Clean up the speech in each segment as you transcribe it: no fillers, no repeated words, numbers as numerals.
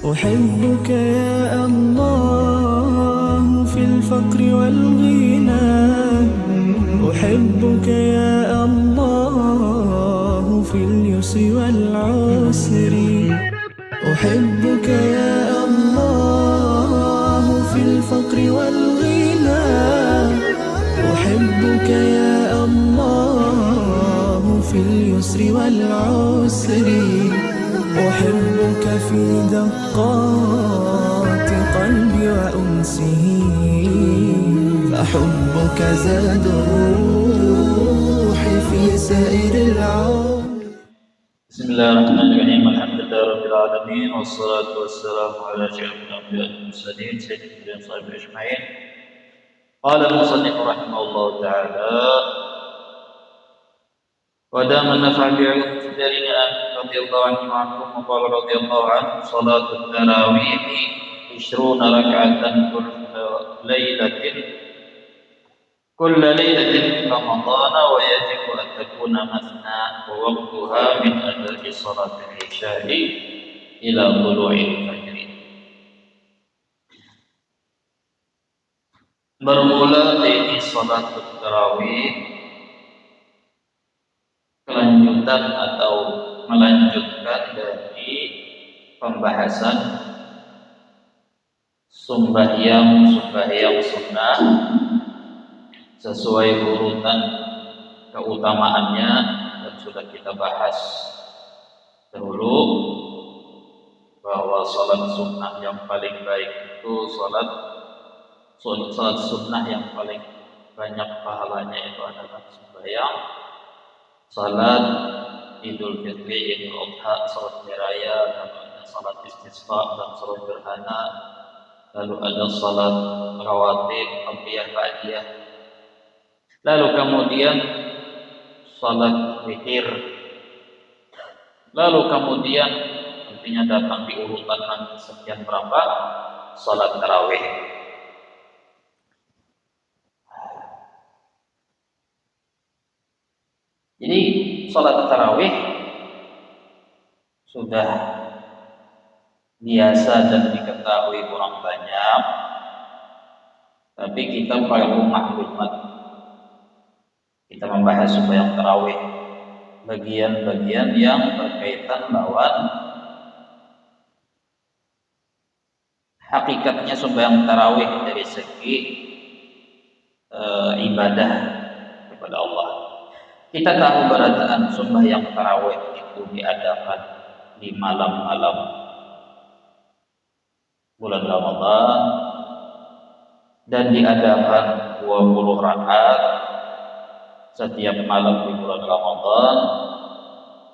أحبك يا الله في الفقر والغنى، أحبك يا الله في اليسر والعسر، أحبك يا الله في الفقر والغنى، أحبك يا الله في اليسر والعسر، أحبك في دقات قلبي وأنسه، فحبك زاد الروح في سائر العالم. بسم الله الرحمن الرحيم. الحمد لله رب العالمين، والصلاة والسلام على أشرف الأنبياء والمرسلين سيدنا وصحبه أجمعين. قال المصنف رحمه الله تعالى: ودام النفع بعلوم الدارين رضي الله عنه وعنكم. وقال رضي الله عنه: صلاة التراويح 20 ركعة كل ليلة في رمضان، ويجب أن تكون مثنى، ووقتها من أداء صلاة العشاء إلى طلوع الفجر. Bermula dari salat tarawih, kelanjutan atau melanjutkan dari pembahasan sembahyang sunnah sesuai urutan keutamaannya, dan sudah kita bahas dahulu bahwa salat sunnah yang paling baik itu salat sunnah yang paling banyak pahalanya itu adalah sembahyang salat Idul Fitri, Idul Adha, salat raya, lalu ada salat istisqa dan salat gerhana, lalu ada salat rawatib, qabliyah, ba'diyah, lalu kemudian salat witir, lalu kemudian artinya datang di urutan sekian berapa salat tarawih. Jadi salat tarawih sudah biasa dan diketahui orang banyak, tapi kita perlu maklumat. Kita membahas sembahyang tarawih, bagian-bagian yang berkaitan lawan hakikatnya sembahyang tarawih dari segi ibadah kepada Allah. Kita tahu berataan sembahyang tarawih itu diadakan di malam-malam bulan Ramadan dan diadakan 20 rakaat setiap malam di bulan Ramadan,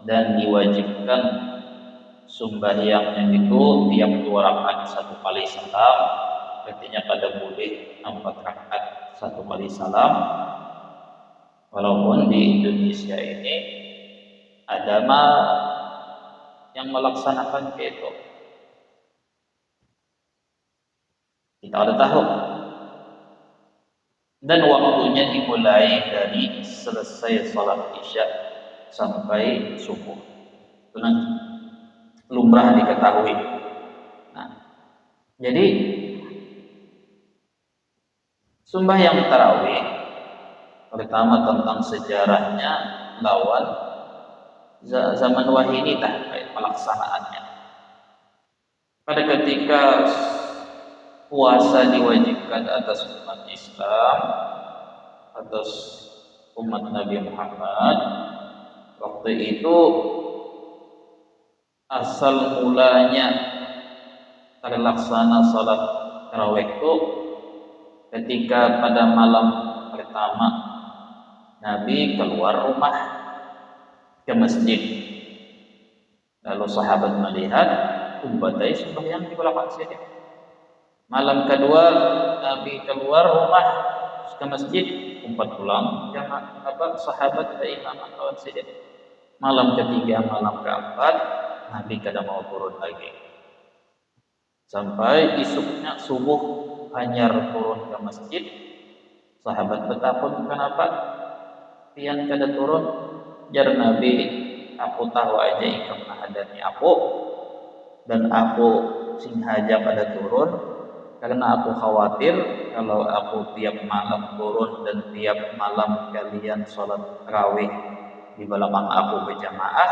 dan diwajibkan sembahyangnya itu tiap 2 rakaat 1 kali salam, artinya kada boleh 4 rakaat 1 kali salam. Walaupun di Indonesia ini ada yang melaksanakan itu, kita ada tahu. Dan waktunya dimulai dari selesai salat isya sampai subuh. Itu nanti lumrah diketahui. Nah, jadi sembahyang tarawih pertama tentang sejarahnya lawan zaman wahyu ini pelaksanaannya. Pada ketika puasa diwajibkan atas umat Islam, atas umat Nabi Muhammad, waktu itu asal mulanya terlaksana salat tarawih itu ketika pada malam pertama Nabi keluar rumah ke masjid, lalu sahabat melihat umbatai sembahyang di belakang sini. Malam kedua Nabi keluar rumah ke masjid, umpat pulang sahabat ke imam kawan sini. Malam ketiga, malam keempat Nabi kada mau turun lagi, sampai isuknya subuh hanyar turun ke masjid. Sahabat bertakun, kenapa pian kada turun? Jar Nabi, aku tahu aja ikam menghadani aku, dan aku sengaja pada turun karena aku khawatir kalau aku tiap malam turun dan tiap malam kalian sholat tarawih di belakang aku berjamaah,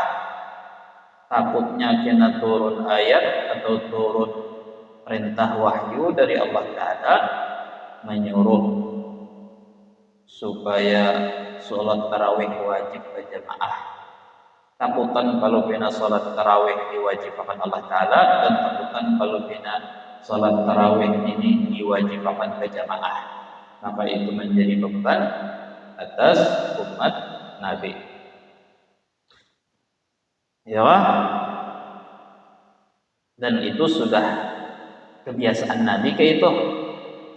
takutnya kena turun ayat atau turun perintah wahyu dari Allah Ta'ala menyuruh supaya sholat tarawih wajib berjamaah. Takutan kalau bina sholat tarawih diwajibkan Allah Ta'ala, dan takutan kalau bina sholat tarawih ini diwajibkan berjamaah, maka itu menjadi beban atas umat Nabi. Ya, dan itu sudah kebiasaan Nabi kayak itu,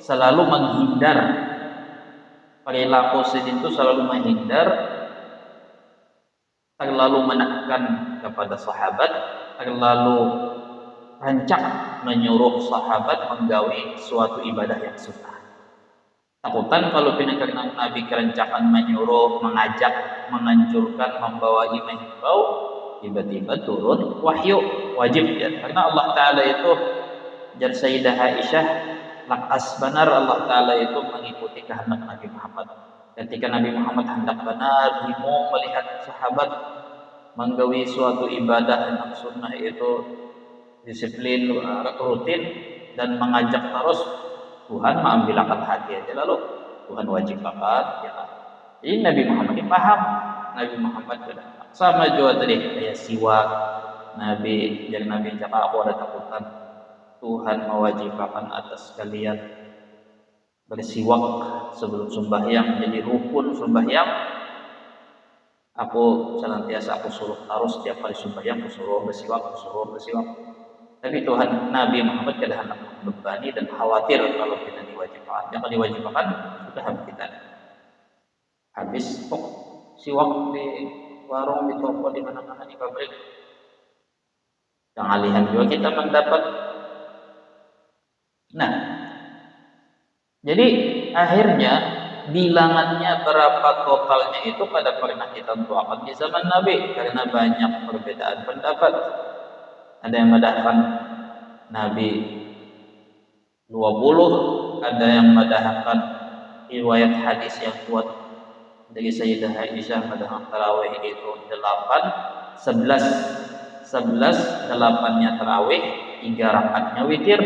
selalu menghindar. Perilaku itu selalu menghindar, terlalu menekan kepada sahabat, terlalu rancak menyuruh sahabat menggawi suatu ibadah yang sunnah. Takutan kalau karena Nabi kerencakan menyuruh, mengajak, menganjurkan, membawa mengimbau, tiba-tiba turun wahyu wajib ya. Karena Allah Ta'ala itu, jar Sayyidah Aisyah, lakas benar Allah Ta'ala itu mengikuti kehendak Nabi Muhammad. Ketika Nabi Muhammad hendak benar mau melihat sahabat menggawi suatu ibadah yang sunnah itu disiplin rutin dan mengajak terus, Tuhan mengambilkan hati aja lalu Tuhan wajib banget ya. Ini Nabi Muhammad ini paham. Nabi Muhammad sudah sama juga tadi kayak siwak. Nabi cakap aku ada takutan Tuhan mewajibkan atas kalian bersiwak sebelum sembahyang, jadi rukun sembahyang. Aku senantiasa suruh terus setiap kali sembahyang, aku suruh bersiwak. Tapi Tuhan Nabi Muhammad kadang membebani dan khawatir kalau kita diwajibkan. Yang diwajibkan sudah kita habis kok siwak di warung, di toko, di mana-mana, di pabrik. Yang alihan juga kita mendapat. Nah, jadi akhirnya bilangannya berapa totalnya itu pada pernah kita tuakan di zaman Nabi, karena banyak perbedaan pendapat. Ada yang madahkan Nabi 20, ada yang madahkan riwayat hadis yang kuat dari Sayyidah Aisyah madahkan tarawih itu 8, 11, 8-nya tarawih, 3 rakaatnya witir.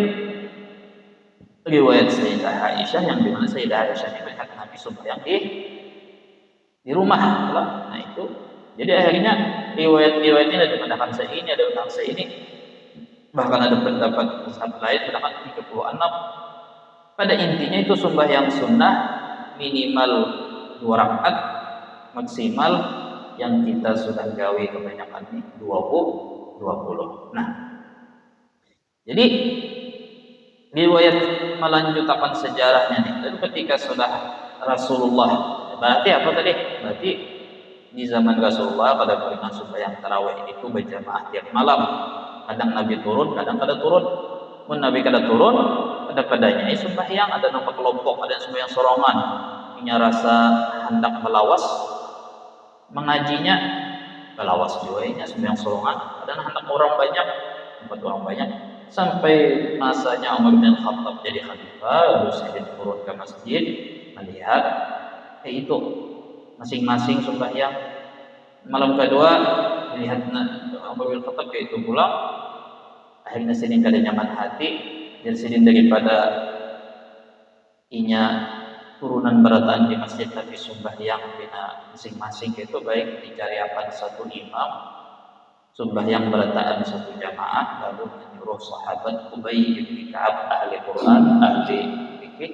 Riwayat Sayyidah Aisyah yang dimana Sayyidah Aisyah ini melihat Nabi sembahyang di rumah. Nah itu, jadi akhirnya riwayat-riwayat ini ada mengatakan seini, ada mengatakan seini, bahkan ada pendapat sahabat lain mengatakan 36. Pada intinya itu sembahyang sunnah minimal 2 rakaat, maksimal yang kita sudah gawe kebanyakan ini 20. Nah, jadi riwayat melanjutkan sejarahnya nih. Dan ketika sudah Rasulullah, berarti apa tadi? Berarti di zaman Rasulullah pada pernah sembahyang tarawih itu berjamaah tiap malam. Kadang Nabi turun, kadang kada turun. Mun Nabi kada turun, pada-padanya sembahyang, ada nampak kelompok, ada sembahyang sorongan. Punya rasa hendak melawas, mengajinya melawas juga ini sembahyang sorongan. Ada hendak orang banyak, tempat orang banyak. Sampai masanya Umar bin Khattab jadi khalifah, lalu saya turun ke masjid melihat itu masing-masing sembahyang. Malam kedua melihat Umar bin Khattab kayak itu pulang, akhirnya sini kada nyaman hati, dan sini daripada inya turunan berataan di masjid tapi sembahyang bina masing-masing itu baik dicari apa satu imam sembahyang berataan satu jamaah, lalu menyuruh sahabat Ubay bin Ka'ab ahli Quran, ahli fikih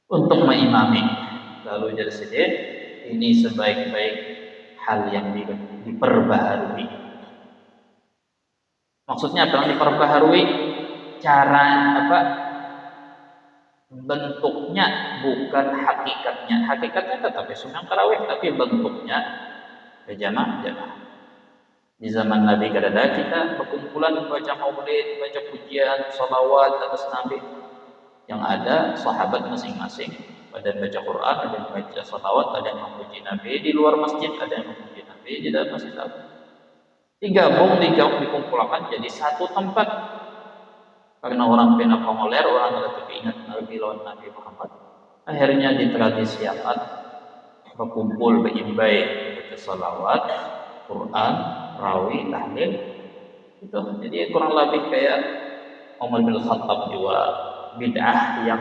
untuk mengimami. Lalu jadi sedih, ini sebaik-baik hal yang diperbaharui. Maksudnya apa yang diperbaharui? Cara apa? Bentuknya bukan hakikatnya. Hakikatnya tetap sembahyang tarawih, tapi bentuknya berjamaah. Di zaman Nabi kada ada kita berkumpulan baca maulid, baca pujian, salawat atas Nabi. Yang ada sahabat masing-masing pada baca Quran, ada yang baca salawat, ada yang memuji Nabi di luar masjid, ada yang memuji Nabi di dalam masjid. Digabung, dikumpulkan jadi satu tempat. Karena orang pina pengoler, orang ada keingat Nabi lawan Nabi Muhammad. Akhirnya ditradisikan berkumpul berimbai baca salawat, Quran, rawi, tahlil. Itu jadi kurang lebih kayak Umar bin Khattab juga bid'ah yang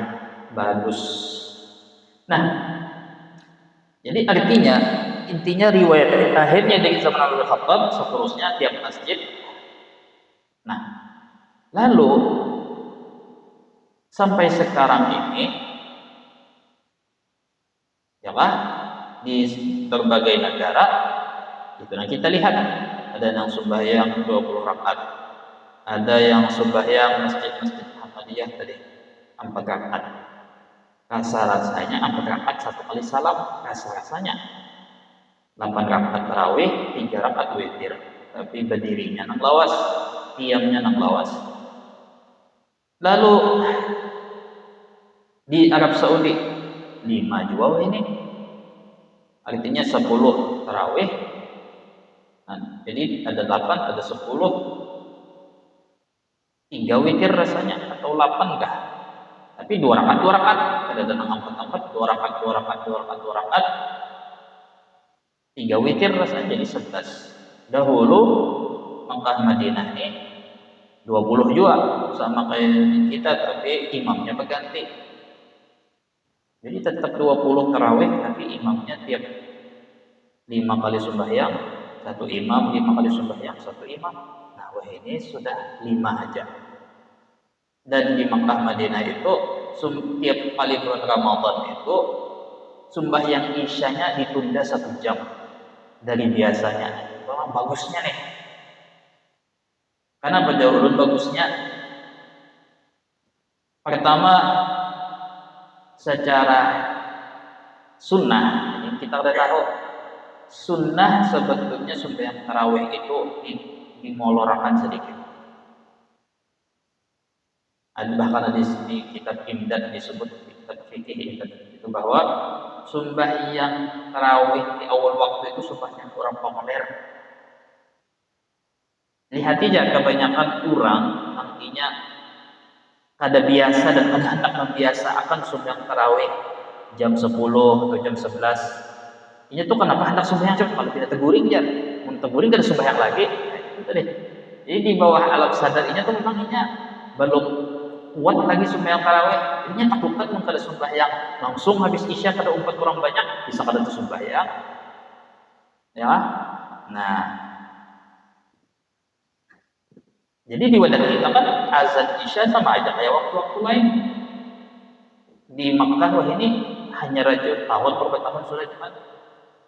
bagus. Nah, jadi artinya intinya riwayat akhirnya dari zaman Umar bin Khattab seterusnya tiap masjid. Nah, lalu sampai sekarang ini ya Pak, di berbagai negara itu nah kita lihat ada yang sembahyang 20 rakaat, ada yang sembahyang masjid-masjid Muhammadiyah tadi 4 rakaat. Rasa-rasanya 4 rakaat 1 kali salam, rasa-rasanya 8 rakaat tarawih, 3 rakaat witir. Tapi berdirinya nang lawas, diamnya nang lawas. Lalu di Arab Saudi 5 juga ini. Artinya 10 tarawih. Nah, jadi ada 8, ada 10. 3 witir rasanya atau 8 kah? Tapi 2 rakaat, 2 rakaat. Ada nang 4, 2 rakaat, 2 rakaat, 2 rakaat, 2 rakaat. 3 witir rasanya jadi 11. Dahulu Mekah Madinah ini 20 juga sama kayak kita, tapi imamnya berganti. Jadi tetap 20 tarawih, tapi imamnya tiap 5 kali sembahyang 1 imam, 5 kali sembahyang 1 imam. Nah, wah ini sudah 5 aja. Dan di Mekah Madinah itu tiap kali bulan Ramadan itu sembahyang isyanya ditunda 1 jam dari biasanya. Memang bagusnya nih. Karena jauh bagusnya. Pertama, secara sunnah, ini kita udah tahu sunnah sebetulnya sembahyang tarawih itu dimolorakan sedikit. Bahkan di kitab Imdad disebut, kitab fikih itu bahwa sembahyang tarawih di awal waktu itu sembahyang orang pengoler. Lihat aja kebanyakan orang nantinya kada biasa dan kada hendak membiasa akan sembahyang tarawih jam 10 atau jam 11. Ini tuh kenapa hendak sembahyang cepat kalau tidak teguring ya. Mun teguring kada sembahyang lagi. Nah, itu deh. Jadi di bawah alam sadar ini tuh memang ini belum kuat lagi sembahyang tarawih. Ini takutkan mun kada sembahyang langsung habis isya kada umpat orang banyak bisa kada sembahyang. Ya. Nah, jadi di wadah kita kan azan isya sama aja kayak waktu-waktu lain. Di Makkah wah ini hanya raja tahun berapa tahun sudah cuma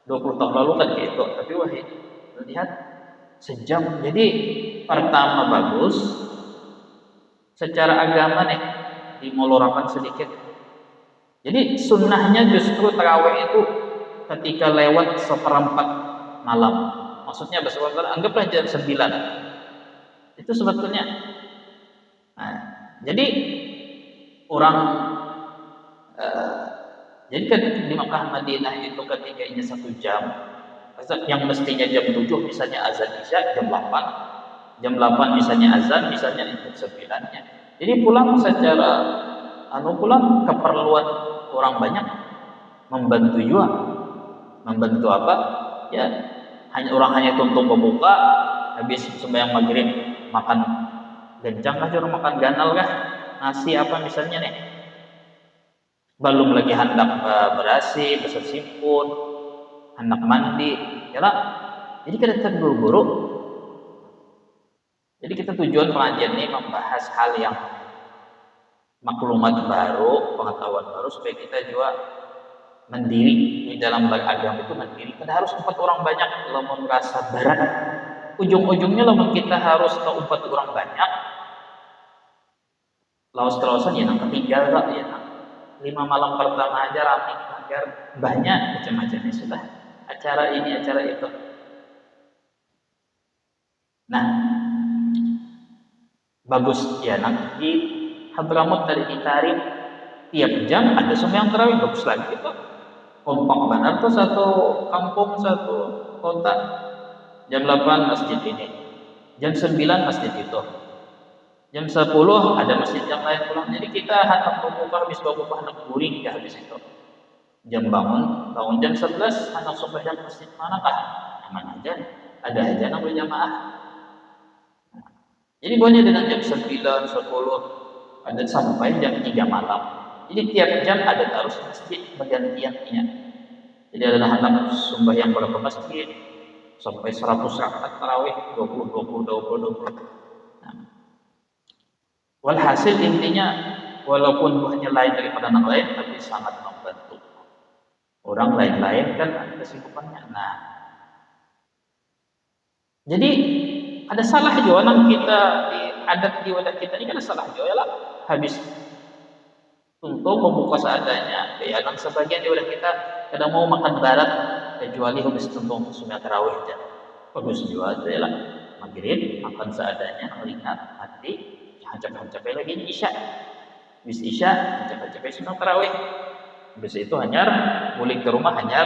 20 tahun lalu kan gitu. Tapi wah ini lihat sejam. Jadi pertama bagus secara agama nih dimolorakan sedikit. Jadi sunnahnya justru tarawih itu ketika lewat 1/4 malam. Maksudnya bahasa anggaplah jam 9. Itu sebetulnya. Nah, jadi orang jadi kan di Makkah Madinah itu ketiganya 1 jam, yang mestinya jam 7 misalnya azan isya jam 8, jam 8 misalnya azan, misalnya jam 9-nya. Jadi pulang secara pulang keperluan orang banyak membantu juga. Membantu apa? Ya, hanya tuntung pembuka, habis sembahyang maghrib makan gencang kah, orang makan ganal kah, nasi apa misalnya nih, belum lagi hendak berasi, bersimpun, hendak mandi, ya lah. Jadi kita terburu-buru. Jadi kita tujuan pengajian ini membahas hal yang maklumat baru, pengetahuan baru supaya kita juga mandiri di dalam beragama itu mandiri. Kita harus empat orang banyak, kalau merasa berat. Ujung-ujungnya lamun kita harus ke 4 orang banyak, laos-laosan ya nang ketinggal tak ya nang 5 malam pertama aja ramai agar banyak macam-macamnya sudah acara ini acara itu. Nah, bagus ya nang di Hadramut tadi ditarik tiap jam ada sembahyang tarawih, bagus lagi itu. Kompak benar tuh satu kampung satu kota. Jam 8 masjid ini, jam 9 masjid itu, Jam 10 ada masjid yang lain pulang. Jadi kita hendak berbuka, habis berbuka hendak guring ya habis itu. Bangun jam 11 hendak sembahyang masjid manakah? Aman aja. Ada aja yang berjamaah. Jadi boleh dengan jam 9, 10 ada sampai jam 3 malam. Jadi tiap jam ada harus masjid bergantiannya. Jadi ada hendak sembahyang berapa masjid sampai 100 rakaat tarawih 20. Walhasil intinya walaupun buahnya lain daripada yang lain tapi sangat membantu. Orang lain-lain kan ada kesibukannya. Nah, jadi ada salah jualan kita di adat di wadah kita ini kan ada salah jualan habis untuk membuka seadanya. Ya, dan sebagian di wadah kita kadang mau makan barat kecuali habis tuntung sunat tarawih aja. Bagus jual lah. Maghrib makan seadanya, melihat mati hancap-hancapnya lagi isya. Habis isya hancap-hancapnya sunat tarawih. Habis itu hanyar balik ke rumah hanyar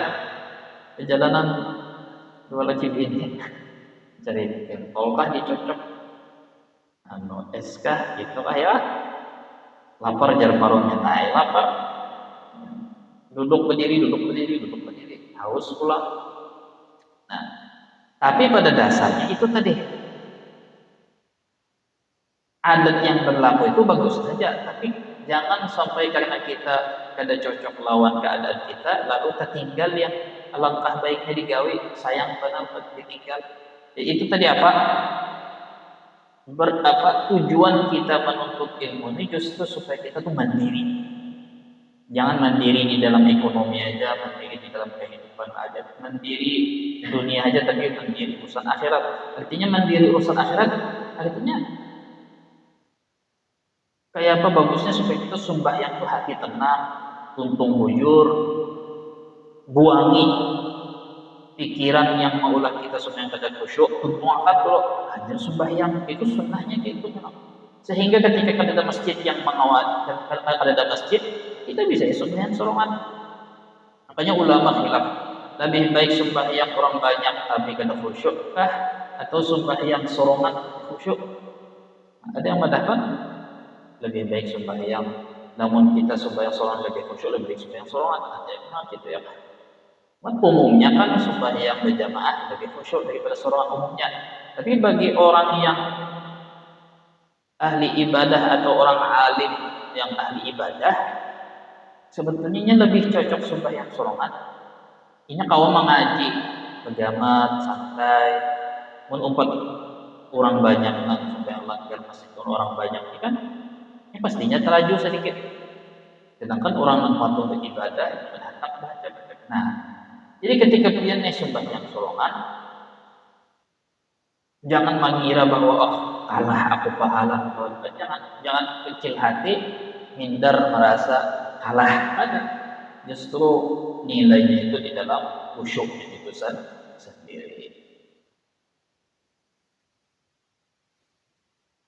perjalanan dua lagi ini cari pentol kah dicocok es kah gitu kah ya lapar jar parungnya naik lapar duduk berdiri haus pulang. Nah, tapi pada dasarnya itu tadi adat yang berlaku itu bagus saja, tapi jangan sampai karena kita kada cocok lawan keadaan kita lalu tertinggal yang alangkah baiknya digawe sayang benar ditinggal. Ya, itu tadi tujuan kita menuntut ilmu ini justru supaya kita tuh mandiri. Jangan mandiri di dalam ekonomi aja, mandiri di dalam kehidupan aja, mandiri dunia aja, tapi mandiri urusan akhirat. Artinya mandiri urusan akhirat, artinya kayak apa bagusnya supaya kita sembahyang tuh hati tenang, tuntung buyur, buangi pikiran yang maulah kita sembahyang pada khusyuk, tuntung akal kalau hadir sembahyang itu sunnahnya gitu. Sehingga ketika ada masjid yang mengawal, ada masjid, kita bisa sembahyang sorongan. Makanya ulama khilaf, lebih baik sembahyang orang banyak tapi kada khusyuk kah atau sembahyang sorongan khusyuk? Ada yang mengatakan lebih baik sembahyang, namun kita sembahyang sorongan lebih khusyuk, lebih baik sembahyang sorongan. Ada yang gitu ya. Umumnya kan sembahyang berjamaah lebih khusyuk daripada sorongan umumnya. Tapi bagi orang yang ahli ibadah atau orang alim yang ahli ibadah, sebetulnya lebih cocok sembahyang sorongan. Ini kalau mengaji, berjamaah, santai, menumpat orang banyak nang sembahyang langgar masih orang banyak ini kan, ini pastinya teraju sedikit. Sedangkan orang yang patuh beribadah berhak baca. Nah, jadi ketika kalian sembahyang sorongan, jangan mengira bahwa kalah aku pahala. Jangan kecil hati, minder merasa kalah. Ada justru nilainya itu di dalam khusyuknya itu sendiri.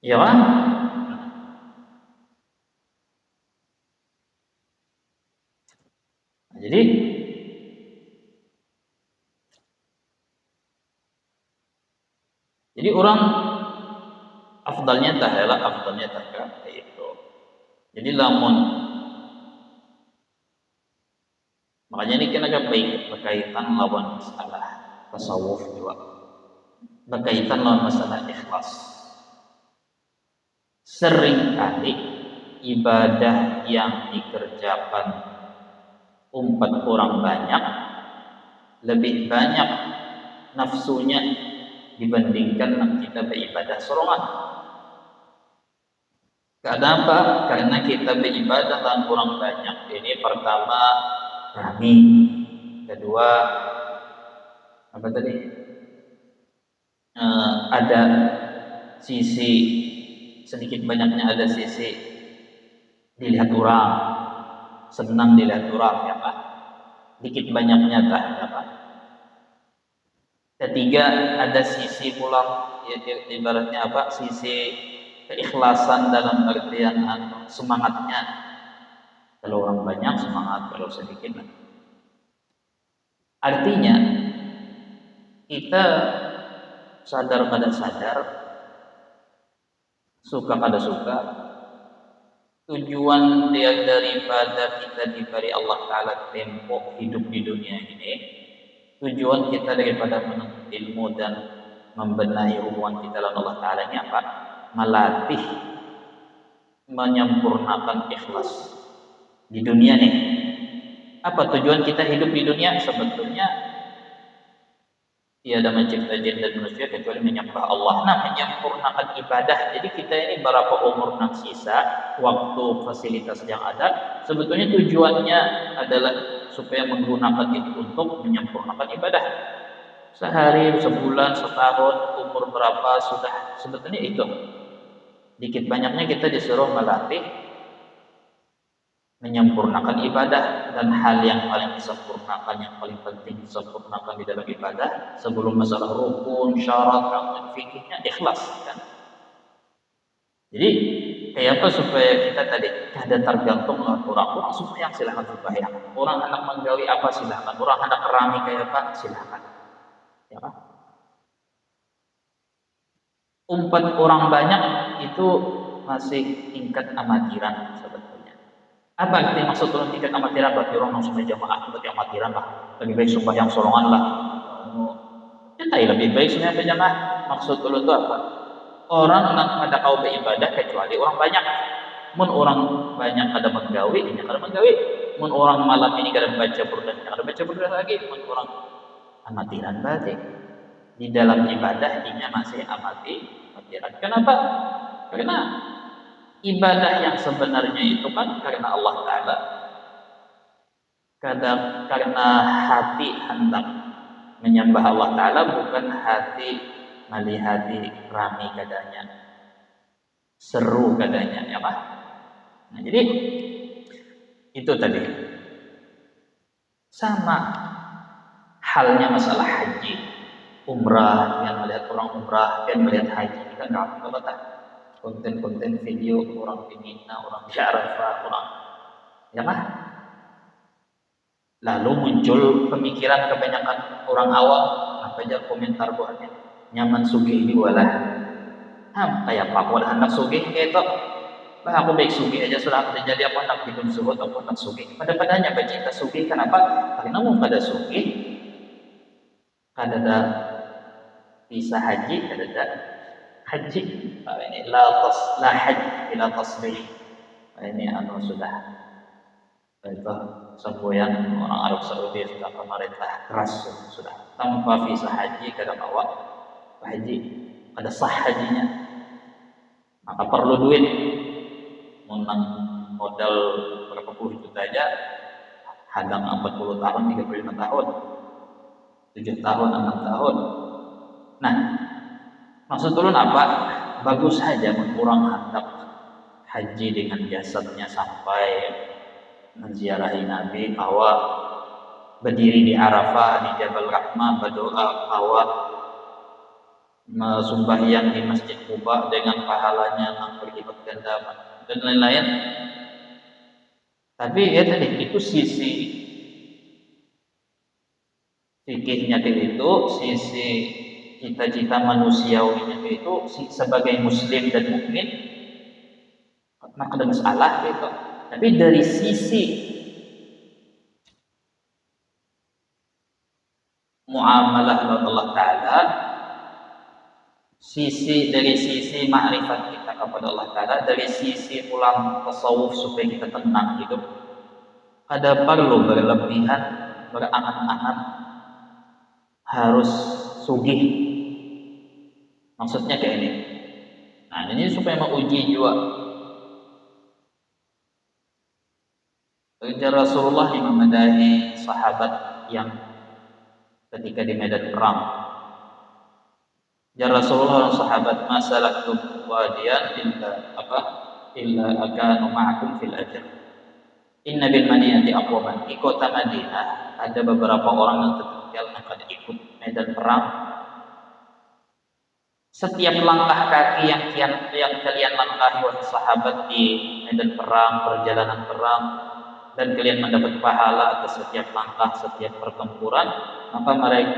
Ya kan? Nah, jadi orang afdalnya kayak itu. Jadi lamun makanya ini kan agak baik berkaitan lawan masalah tasawuf juga. Berkaitan lawan masalah ikhlas. Seringkali ibadah yang dikerjakan umat orang banyak lebih banyak nafsunya dibandingkan kita beribadah sorongan. Kenapa? Karena kita beribadah dengan orang banyak. Ini pertama rami, kedua apa tadi? Ada sisi sedikit banyaknya ada sisi dilihat orang, senang dilihat orang, ya Pak. Dikit banyaknya tak, ya Pak. Ketiga ada sisi pula, ya, ibaratnya apa? Sisi keikhlasan dalam artian semangatnya. Kalau orang banyak semangat, kalau sedikit. Artinya kita sadar pada sadar suka kada suka, tujuan dia daripada kita diberi Allah Ta'ala tempo hidup di dunia ini, tujuan kita daripada menuntut ilmu dan membenahi hubungan kita dengan Allah Ta'ala ini apa? Melatih, menyempurnakan ikhlas di dunia nih. Apa tujuan kita hidup di dunia? Sebetulnya tiada mencipta jin dan manusia kecuali menyembah Allah. Nah, menyempurnakan ibadah. Jadi kita ini berapa umur yang sisa, waktu, fasilitas yang ada, sebetulnya tujuannya adalah supaya menggunakan itu untuk menyempurnakan ibadah. Sehari, sebulan, setahun, umur berapa sudah, sebetulnya itu. Dikit banyaknya kita disuruh melatih menyempurnakan ibadah, dan hal yang paling disempurnakan, yang paling penting disempurnakan di dalam ibadah sebelum masalah rukun, syarat, rukun fikihnya ikhlas kan. Jadi kayak apa supaya kita tadi kada tergantung dengan orang supaya silahkan supaya orang hendak menggawi apa silahkan, orang hendak kerami kayak apa silahkan, ya kan? Umpat orang banyak itu masih tingkat amatiran sebetulnya. Apa arti maksud turun tingkat amatiran? Berarti orang langsung jamaah berarti amatiran lah. Lebih baik sumpah yang solongan lah. Lebih baik sebenarnya jamaah. Maksud turun itu apa? Orang nak ada kau beribadah kecuali orang banyak. Mun orang banyak ada menggawi, ini kada menggawi. Mun orang malam ini kada baca burdah, kada baca burdah lagi. Mun orang amatiran berarti di dalam ibadah ini masih amatiran. Kenapa? Karena ibadah yang sebenarnya itu kan karena Allah Ta'ala, kadang karena hati hendak menyembah Allah Ta'ala, bukan hati melihat rami kadanya, seru kadanya, ya Pak. Nah, jadi itu tadi sama halnya masalah haji, umrah, yang melihat orang umrah dan melihat haji kan nggak apa-apa. Konten-konten video orang di Mina, orang di Arafah, orang ya kan? Lalu muncul pemikiran kebanyakan orang awam, apa aja komentar buatnya, nyaman sugih di walah. Kayak apa pun hendak sugih kayak itu. Bah aku baik sugih aja sudah ada jadi apa hendak bikin suruh atau hendak sugih. Pada-padanya baca kita sugih kenapa? Karena mau pada sugih, kada ada visa haji, kada ada haji, ini la haji ila tasbih. Ini sudah itu semboyan orang Arab Saudi, sudah pemerintah keras sudah tanpa visa haji kada bawa haji, kada sah hajinya, maka perlu duit, menang modal berapa puluh juta aja, hadang 40 tahun, 35 tahun, 7 tahun, 6 tahun. Nah, maksud turun apa? Bagus saja orang hendak haji dengan jasadnya sampai menziarahi Nabi, bahwa berdiri di Arafah, di Jabal Rahmah, berdoa, bahwa sembahyang di Masjid Quba dengan pahalanya berlipat ganda dan lain-lain. Tapi ya tadi itu sisi fikihnya itu, sisi cita-cita manusiawinya itu sebagai muslim dan mukmin maka ada masalah gitu. Tapi dari sisi muamalah Allah Ta'ala, dari sisi ma'rifat kita kepada Allah Ta'ala, dari sisi ulang tasawuf supaya kita tenang hidup, ada perlu berlebihan, berangan-angan harus sugih. Maksudnya kayak ini. Nah, ini supaya menguji juga. Rasulullah yang memadahi sahabat yang ketika di medan perang. Rasulullah dan sahabat, masalaktum wadiyan illa akanu ma'akum fil ajr. Inna bil madinati aqwaman. Di kota Madinah ada beberapa orang yang tertinggal akan ikut medan perang. Setiap langkah kaki yang kalian langkahi wahai sahabat di medan perang, perjalanan perang, dan kalian mendapat pahala atas setiap langkah, setiap pertempuran, maka mereka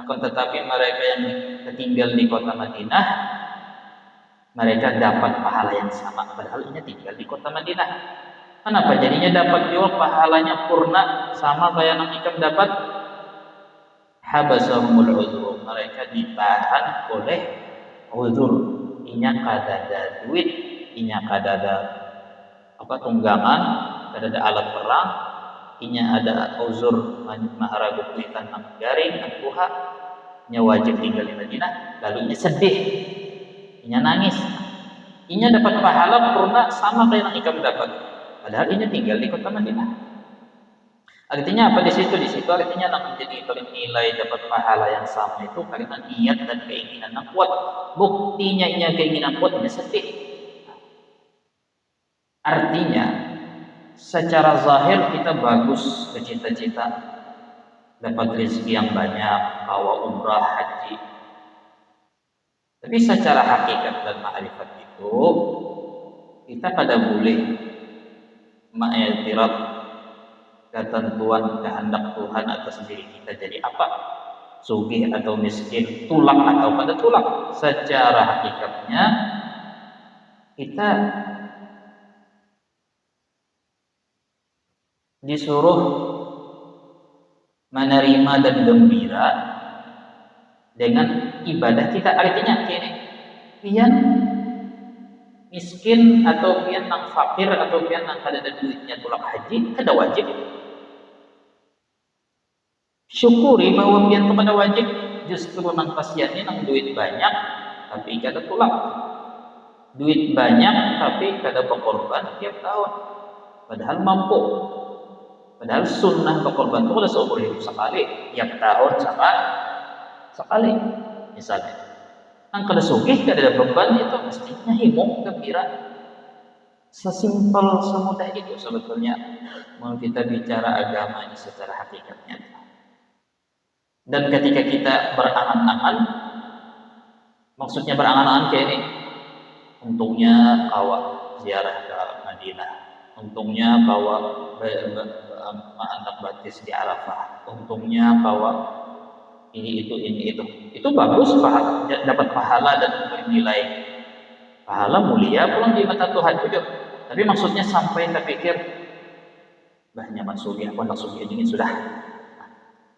tetapi mereka yang tertinggal di kota Madinah, mereka dapat pahala yang sama, padahal ini tinggal di kota Madinah. Kenapa jadinya dapat juga pahalanya purna sama kayak Nang Ikam dapat? Habasahumul uzur, mereka ditahan oleh uzur. Inya kadada duit, inya kadada tunggangan, kadada alat perang, inya ada uzur maharagu kulitan nang garing, nang kuha, inya wajib tinggal di Madinah, lalu inya sedih, inya nangis. Inya dapat pahala purna sama kayak Nang Ikam dapat. Padahal inya tinggal di kota Madinah. Artinya apa di situ? Di situ artinya nak menjadi nilai dapat pahala yang sama itu karena niat dan keinginan yang kuat. Buktinya ini keinginan kuat, ini sedih. Artinya secara zahir kita bagus bercita-cita dapat rezeki yang banyak, bawa umrah, haji. Tapi secara hakikat dan ma'rifat itu kita pada boleh ma'iktiraf ketentuan kehendak Tuhan atas diri kita jadi apa, sugih atau miskin, tulak atau pada tulak. Secara hakikatnya kita disuruh menerima dan gembira dengan ibadah kita. Artinya kini pian miskin atau pian nang fakir atau pian nang kada ada duitnya tulak haji kada wajib. Syukuri bahwa pian kepada wajib, justru nang pasiannya nang duit banyak tapi kada tulak, duit banyak tapi kada berkorban tiap tahun, padahal mampu. Padahal sunnah berkorban itu ada seumur hidup sekali, tiap tahun sekali. Misalnya nang kada sugih kada ada beban itu mestinya himung gembira. Sesimpel semudah itu sebetulnya mau kita bicara agama ini secara hakikatnya. Dan ketika kita berangan-angan, maksudnya berangan-angan kayak ini, untungnya bawa ziarah ke Madinah, untungnya bawa anak batis di Arafah, untungnya bawa ini itu bagus, dapat pahala dan bernilai pahala mulia pulang di mata Tuhan juga. Tapi maksudnya sampai kita pikir banyak maksudnya aku nak sugi ini sudah.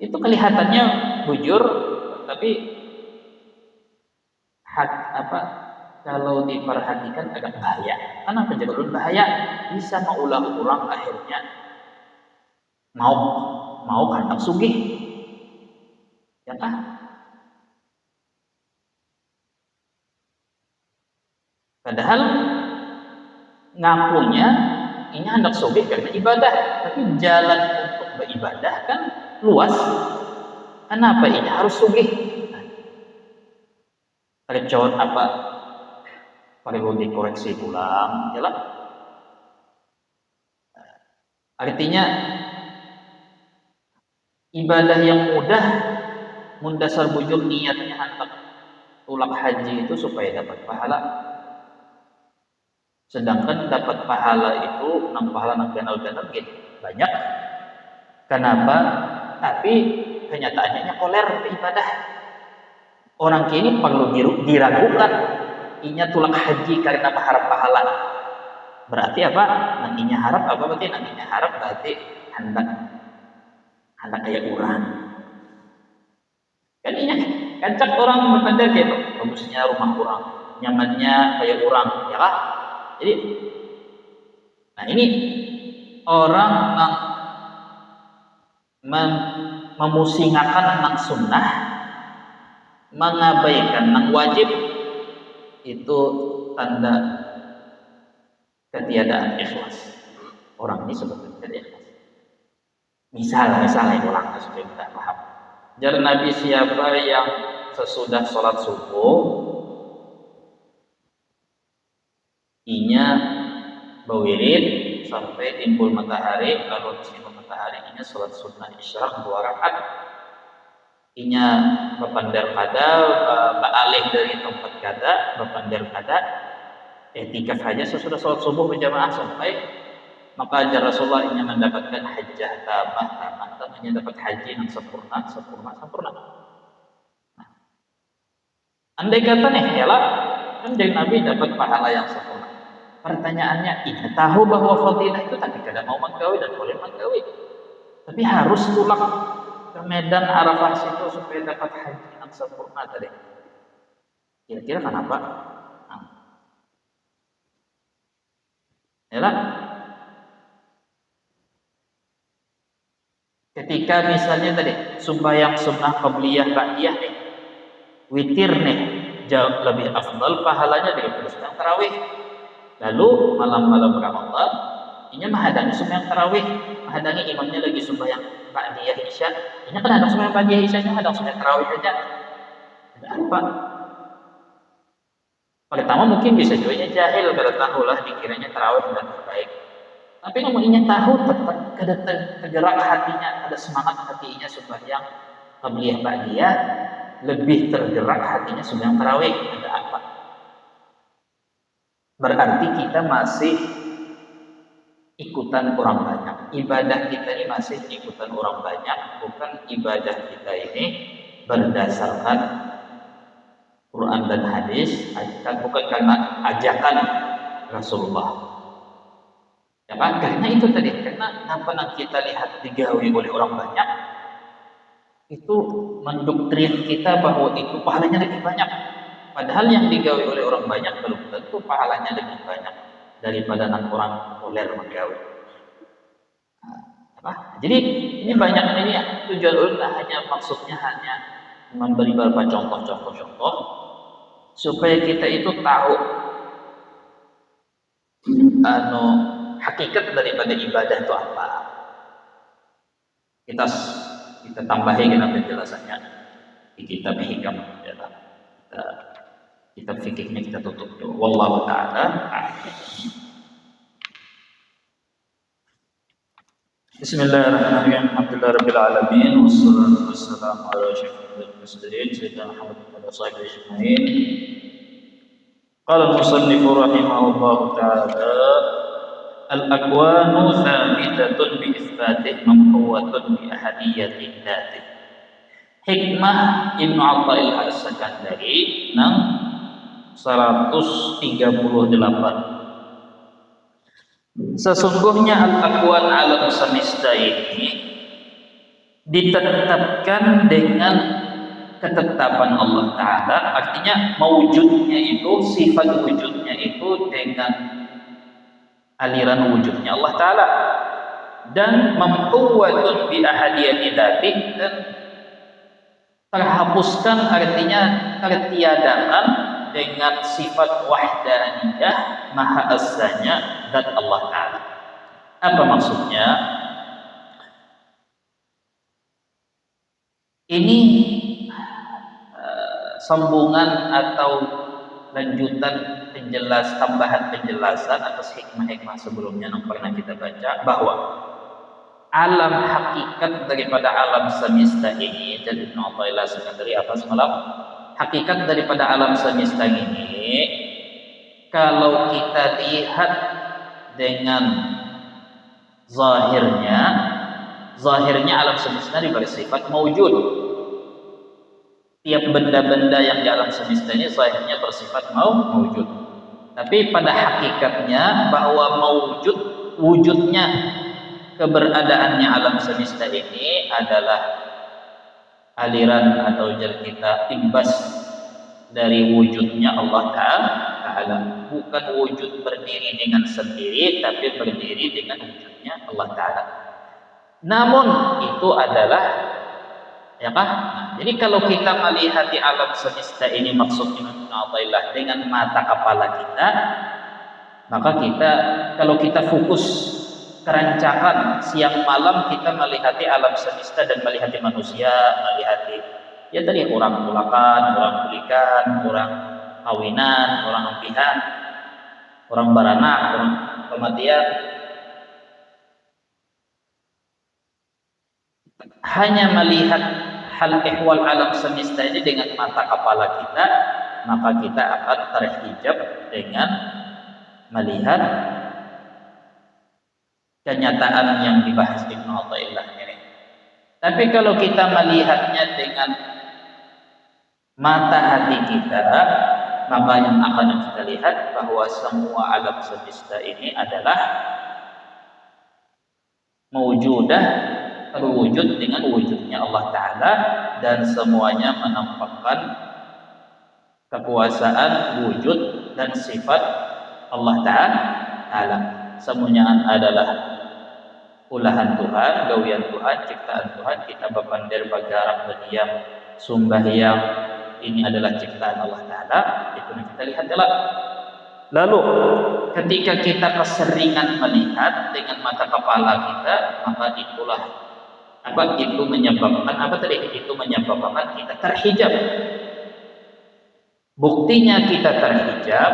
Itu kelihatannya bujur, tapi kalau diperhatikan agak bahaya. Karena penjaga bahaya bisa mengulang-ulang akhirnya mau hendak sugih. Ya kah? Padahal ngakunya ini hendak sugih karena ibadah, tapi jalan untuk beribadah kan luas. Kenapa ini harus sugih? Recon apa? Perlu dikoreksi ulang, jelas. Artinya ibadah yang mudah mundasar bujur niatnya hendak tulak haji itu supaya dapat pahala. Sedangkan dapat pahala itu nang pahala nang ganal-ganal gitu banyak. Kenapa? Tapi kenyataannya koler ibadah. Orang kini perlu diragukan. Inya tulak haji karena berharap pahala. Berarti apa? Nantinya harap apa? Berarti nantinya harap berarti hendak kayak orang. Kan inya kancak orang berpandang gitu. Bagusnya rumah orang, nyamannya kayak orang, ya kah? Jadi, nah ini orang yang memusingakan nang sunnah, mengabaikan nang wajib, itu tanda ketiadaan ikhlas. Orang ini sebetulnya tidak ikhlas. Misalnya orang supaya kita paham. Jar Nabi siapa yang sesudah sholat subuh inya berwirid sampai timbul matahari, lalu timbul matahari inya sholat sunnah isyraq 2 rakaat. Inya berpandar kada, beralih dari tempat kada, berpandar kada, etikaf saja sesudah sholat subuh berjamaah sampai maka ajar Rasulullah inya mendapatkan hajjah tamah, inya dapat haji yang sempurna. Nah, andai kata nih, yalah Kanjeng Nabi dapat pahala yang sempurna. Pertanyaannya, iya tahu bahwa fadilah itu tapi kada mau menggawi dan boleh menggawi. Tapi harus pulang ke medan Arafah situ supaya dapat haji yang sempurna tadi. Kira-kira kenapa? Nah, yalah. Ketika misalnya tadi sembahyang sunnah qabliyah ba'diyah nih, witir nih, jauh lebih afdal pahalanya daripada sembahyang tarawih. Lalu malam-malam Ramadan, ini menghadangi sembahyang tarawih, menghadangi imamnya lagi sembahyang ba'diyah isya. Ini kan hadang sembahyang ba'diyah isyanya, hadang sembahyang tarawih aja. Ada apa? Pertama mungkin bisa juga jahil, kada tahu lah, dikiranya tarawih dan terbaik. Tapi ngomongnya tahu tetap kada tergerak hatinya, ada semangat hatinya sembahyang qabliyah ba'diyah, lebih tergerak hatinya sembahyang tarawih. Ada apa? Berarti kita masih ikutan orang banyak. Ibadah kita ini masih ikutan orang banyak, bukan ibadah kita ini berdasarkan Quran dan hadis, bukan karena ajakan Rasulullah. Ya kan? Karena itu tadi, karena apa kita lihat digawi oleh orang banyak, itu mendoktrin kita bahwa itu pahalanya lebih banyak. Padahal yang digawi oleh orang banyak belum tentu pahalanya lebih banyak daripada orang populer menggawi. Jadi ini banyak ini ya, tujuan ulama maksudnya hanya memberi beberapa contoh supaya kita itu tahu hakikat daripada ibadah itu apa. Kita tambahin penjelasannya di kitab Hikam ya. Kitab fikihnya kita tutup dulu. Wallahu ta'ala. Bismillahirrahmanirrahim. Alhamdulillahirabbil alamin wassalatu wassalamu ala asyrofil mursalin sayyidina Muhammad wa ala alihi ajma'in. Qala al-musannif rahimahullahu ta'ala al-aqwanu thabitatun bi itsbatih mamhuwatun bi ahadiyati dzatih. Hikmah Ibnu Athaillah As-Sakandari nang 138. Sesungguhnya al-aqwan alam semesta ini ditetapkan dengan ketetapan Allah Ta'ala. Artinya mewujudnya itu, sifat wujudnya itu dengan aliran wujudnya Allah Ta'ala. Dan mamhuwatun bi ahadiyati dzatih, dan terhapuskan artinya tertiadakan dengan sifat wahdaniyah maha esanya zat Allah Ta'ala. Apa maksudnya? Ini sambungan atau lanjutan tambahan penjelasan atas hikmah-hikmah sebelumnya yang pernah kita baca, bahwa alam hakikat daripada alam semesta ini, jadi Ibnu Athaillah Sakandari apa semalam? Hakikat daripada alam semesta ini, kalau kita lihat dengan zahirnya alam semesta ini bersifat mawujud. Tiap benda-benda yang di alam semesta ini zahirnya bersifat mawujud. Tapi pada hakikatnya bahwa wujudnya, keberadaannya alam semesta ini adalah aliran atau kita imbas dari wujudnya Allah Ta'ala. Bukan wujud berdiri dengan sendiri, tapi berdiri dengan wujudnya Allah Ta'ala. Namun itu adalah jadi kalau kita melihat di alam semesta ini, maksudnya dengan mata kepala kita, maka kalau kita fokus kerancakan siang malam, kita melihati alam semesta dan melihati manusia, melihati ya tadi orang tulakan, orang kulikan, orang kawinan, orang ampihan, orang baranak, orang kematian. Hanya melihat hal ehwal alam semesta ini dengan mata kepala kita, maka kita akan terhijab dengan melihat kenyataan yang dibahas Ibnu Athaillah ini. Tapi kalau kita melihatnya dengan mata hati kita, maka yang akan kita lihat bahwa semua alam semesta ini adalah mewujudah, terwujud dengan wujudnya Allah Ta'ala, dan semuanya menampakkan kekuasaan, wujud, dan sifat Allah Ta'ala. Semuanya adalah ulahan Tuhan, gawian Tuhan, ciptaan Tuhan. Kita bepandir bagarap berdiam sumbahyang, ini adalah ciptaan Allah Ta'ala. Itu yang kita lihat adalah. Lalu ketika kita keseringan melihat dengan mata kepala kita, maka itulah itu menyebabkan itu menyebabkan kita terhijab. Buktinya kita terhijab,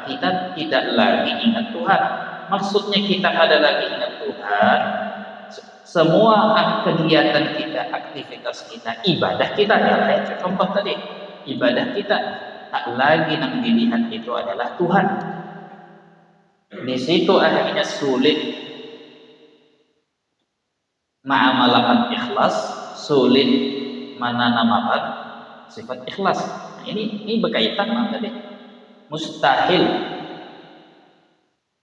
kita tidak lagi ingat Tuhan. Maksudnya kita ada lagi ingat Tuhan, semua kegiatan kita, aktivitas kita, ibadah kita, ya kayak contoh tadi, ibadah kita tak lagi yang dilihat itu adalah Tuhan. Di situ akhirnya sulit ma'amalakan ikhlas, sulit menanamkan sifat ikhlas. Nah, ini berkaitan sama tadi. Mustahil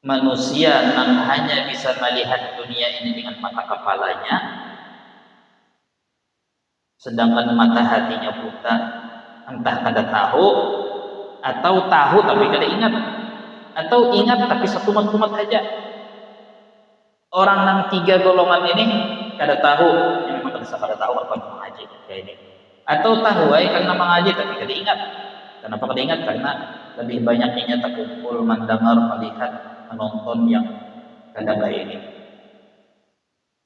manusia yang hanya bisa melihat dunia ini dengan mata kepalanya, sedangkan mata hatinya buta, entah kada tahu atau tahu tapi kada ingat, atau ingat tapi setumat-tumat saja. Orang yang 3 golongan ini kada tahu, yang memang kada tahu apa mengaji kayak ini, atau tahu karena mengaji tapi kada ingat. Kenapa kada ingat? Karena lebih banyaknya terkumpul mendengar, melihat, menonton yang kada baik ini.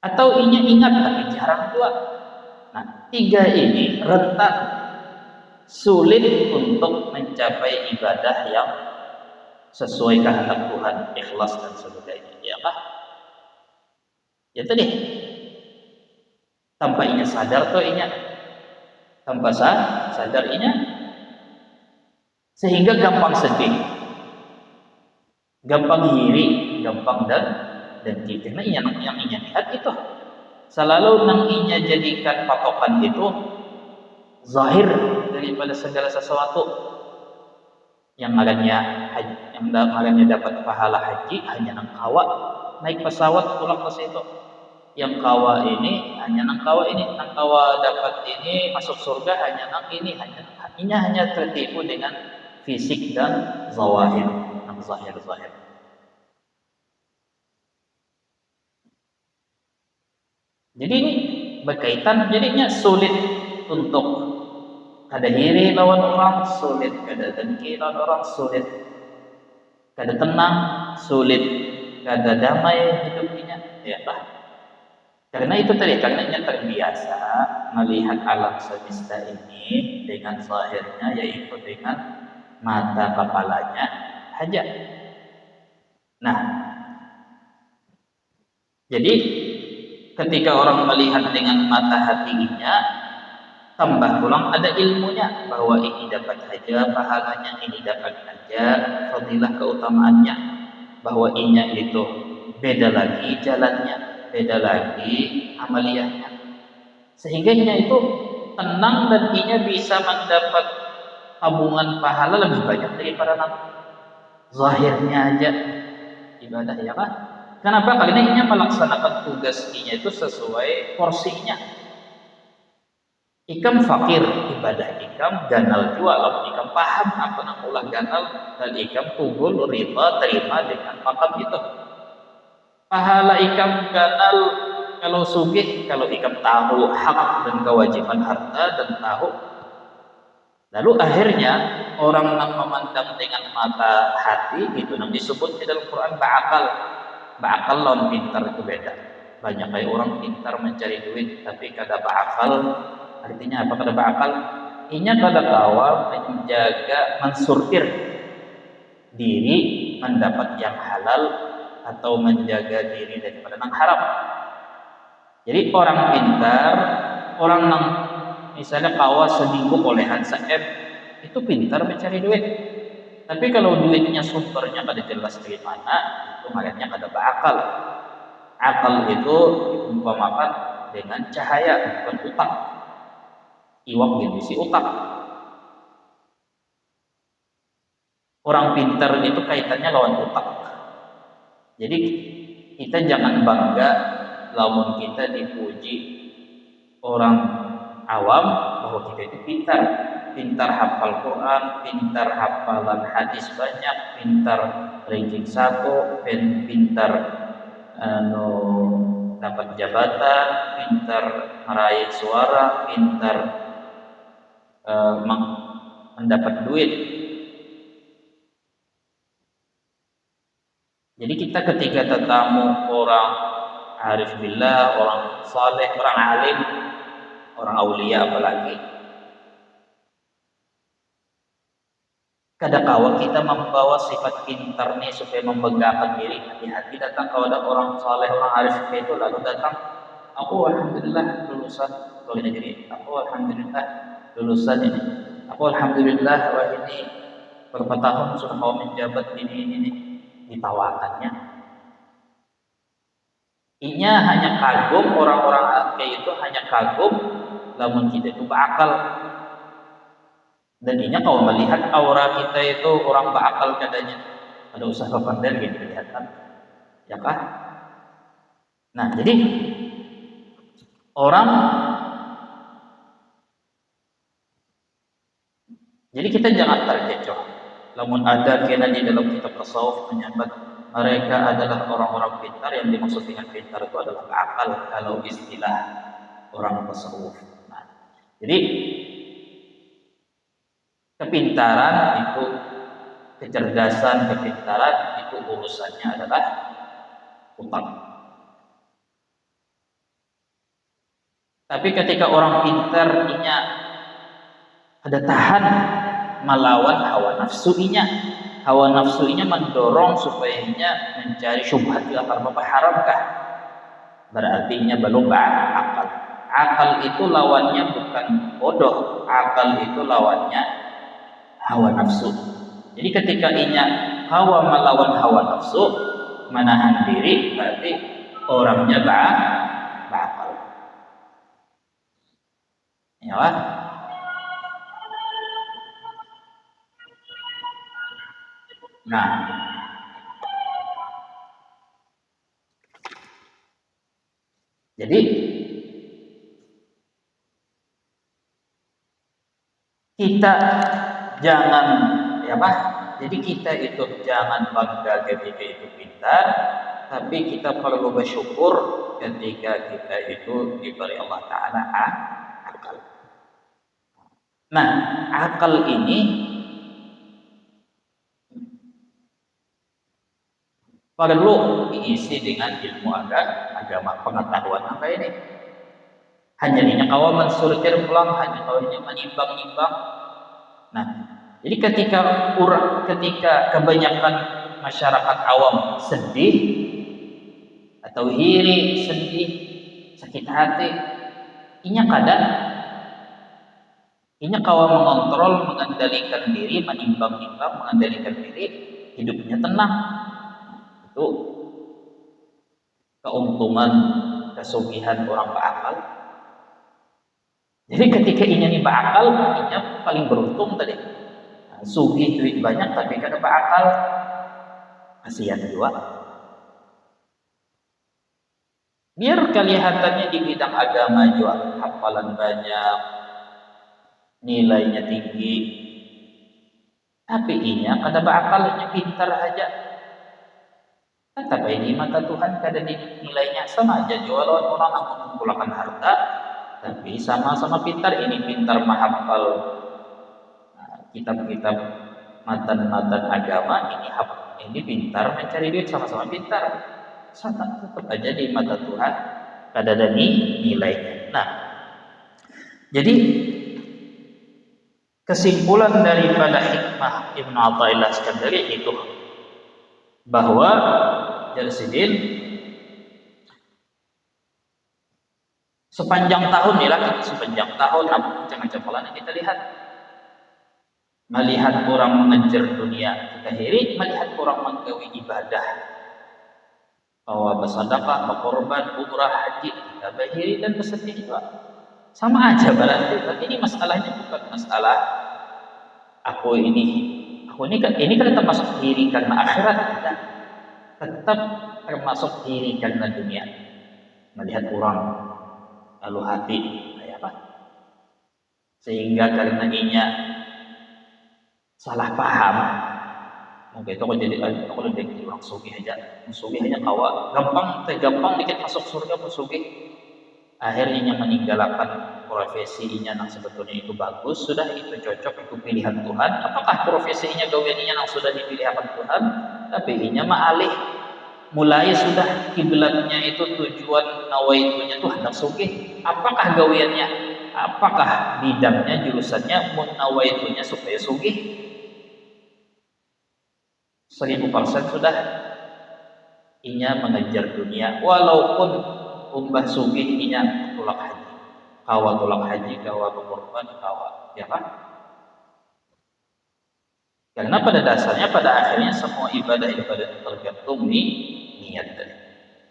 Atau ingat tapi jarang juga. Nah, 3 ini rentan sulit untuk mencapai ibadah yang sesuai kehendak Tuhan, ikhlas dan sebagainya. Ya kah? Ya tadi. Tanpa inya sadar tuh inya, tanpa sadar inya, sehingga gampang sedih, gampang iri, gampang dan kita. Nah, yang inya lihat itu selalu nang inya jadikan patokan itu zahir daripada segala sesuatu. Yang ngarannya dapat pahala haji hanya nang kawa, naik pesawat pulang ke situ. Yang kawa ini hanya nang kawa ini, nang kawa dapat ini, masuk surga hanya nang ini, hanya tertipu dengan fisik dan zawahir, nang zahir. Jadi ini berkaitan, jadinya sulit untuk kada iri lawan orang, sulit kada dengki lawan orang, sulit kada tenang, sulit kada damai hidupnya, ya lah. Karena itu tadi, karenanya terbiasa melihat alam semesta ini dengan zahirnya, yaitu dengan mata kepalanya saja. Nah, jadi ketika orang melihat dengan mata hatinya, tambah pulang ada ilmunya bahwa ini dapat saja pahalanya, ini dapat saja fadilah keutamaannya, bahwa inya itu beda lagi jalannya, beda lagi amaliyahnya, sehingga inya itu tenang dan inya bisa mendapat tabungan pahala lebih banyak daripada zahirnya aja ibadah, ya kan? Kenapa? Karena inya melaksanakan tugas inya itu sesuai porsinya. Ikam fakir, ibadah ikam ganal juga. Kalau ikam paham apa nak ulah ganal, dan ikam tugul rida terima dengan makam itu. Pahala ikam ganal kalau sugih, kalau ikam tahu hak dan kewajiban harta dan tahu. Lalu akhirnya orang yang memandang dengan mata hati itu yang disebut di dalam Quran ba'akal. Ba'akal lawan pintar itu beda. Banyak kayak orang pintar mencari duit tapi kada ba'akal. Artinya apa kada ba'akal? Inya kada kawa menjaga, mensurtir diri mendapat yang halal atau menjaga diri daripada yang haram. Jadi orang pintar, orang yang misalnya kawa seminggu bolehan se-M, itu pintar mencari duit. Tapi kalau duitnya sumbernya kada jelas dari mana, itu makanya kada berakal. Akal itu diumpamakan dengan cahaya, bukan utak. Iwak gitu si utak. orang pintar itu kaitannya lawan otak. Jadi kita jangan bangga lamun kita dipuji orang awam bahwa kita itu pintar, pintar hafal Quran, pintar hafalan hadis banyak, pintar ranking 1, pintar dapat jabatan, pintar meraih suara, pintar mendapat duit. Jadi kita ketika tetamu orang arif billah, orang saleh, orang alim, orang aulia apalagi, kadang-kala kita membawa sifat pintar nih supaya membanggakan diri. Hati-hati datang kalau ada orang saleh, orang arif itu lalu datang, aku alhamdulillah lulusan kalau negeri, aku alhamdulillah lulusan ini, aku alhamdulillah wah ini berapa tahun sudah mau menjabat ini. Ditawakannya. Inya hanya kagum, orang-orang kayak itu hanya kagum lamun kita itu berakal. Dan inya kalau melihat aura kita itu orang berakal katanya. Ada usaha pandai gitu kelihatan. Ya kah? Nah, jadi kita jangan terkecoh. Namun ada kena di dalam kitab tasawuf menyebut mereka adalah orang-orang pintar, yang dimaksud dengan pintar itu adalah akal kalau istilah orang tasawuf. Nah, jadi kepintaran itu, kecerdasan, kepintaran itu urusannya adalah otak. Tapi ketika orang pintar inya ada tahan melawan hawa nafsuinya. Hawa nafsuinya mendorong supaya inya mencari syubhat di akar bapak haramkah? Berarti inya belum berakal. Akal itu lawannya bukan bodoh, akal itu lawannya hawa nafsu. Jadi ketika inya hawa melawan hawa nafsu, menahan diri, berarti orangnya berakal. Ya lah. Nah, jadi kita jangan jadi kita itu jangan bangga ketika itu pintar, tapi kita perlu bersyukur ketika kita itu diberi Allah Ta'ala akal. Nah, akal ini perlu diisi dengan ilmu agama, pengetahuan apa ini? Hanya ini kalau mensurjir pulang, hanya kalau ini menimbang-nimbang. Nah, jadi ketika kebanyakan masyarakat awam sedih atau iri, sedih, sakit hati, inya kalau mengontrol, mengendalikan diri, menimbang-nimbang, mengendalikan diri, hidupnya tenang. Itu keuntungan, kesugihan orang berakal. Jadi ketika ini berakal, ini paling beruntung tadi. Sugih duit banyak tapi kada berakal, kasihan juga. Biar kelihatannya di bidang agama juga hafalan banyak, nilainya tinggi, tapi inya kada berakal, inya pintar aja. Tapi di mata Tuhan kada nilainya sama aja jual orang yang mengumpulkan harta, tapi sama-sama pintar. Ini pintar menghafal kitab-kitab matan-matan agama, ini pintar mencari duit, sama-sama pintar. Sama tetap aja di mata Tuhan kada ada nilainya. Nah, jadi kesimpulan daripada hikmah Ibnu Athaillah Iskandari itu bahwa Jalsidin sepanjang tahun macam-macam pola kita lihat, melihat orang mengejar dunia kita hiri, melihat orang menggawi ibadah, bahwa bersedekah, berkorban, umrah, haji kita bahiri dan bersedih juga sama aja berarti. Tapi ini masalahnya bukan masalah aku ini kan termasuk iri karena akhirat, tidak, tetap termasuk iri karena dunia. Melihat orang lalu hati kayak apa, sehingga karena inya salah paham. Mungkin itu aku jadi orang sugi hanya kawa gampang dikit masuk surga sugi. Akhirnya meninggalkan profesinya yang sebetulnya itu bagus, sudah itu cocok, itu pilihan Tuhan. Apakah profesinya gawiannya yang sudah dipilihkan Tuhan, tapi inya ma'alih mulai sudah kiblatnya itu tujuan nawaitunya tuh hendak sugih. Apakah gawiannya, apakah bidangnya, jurusannya nawaitunya supaya sugih? 1000% sudah inya mengejar dunia, walaupun umbah sugih inya tulak haji, kawa berkorban, kawa ya kan? Karena pada dasarnya, pada akhirnya semua ibadah tergantung di niat tadi.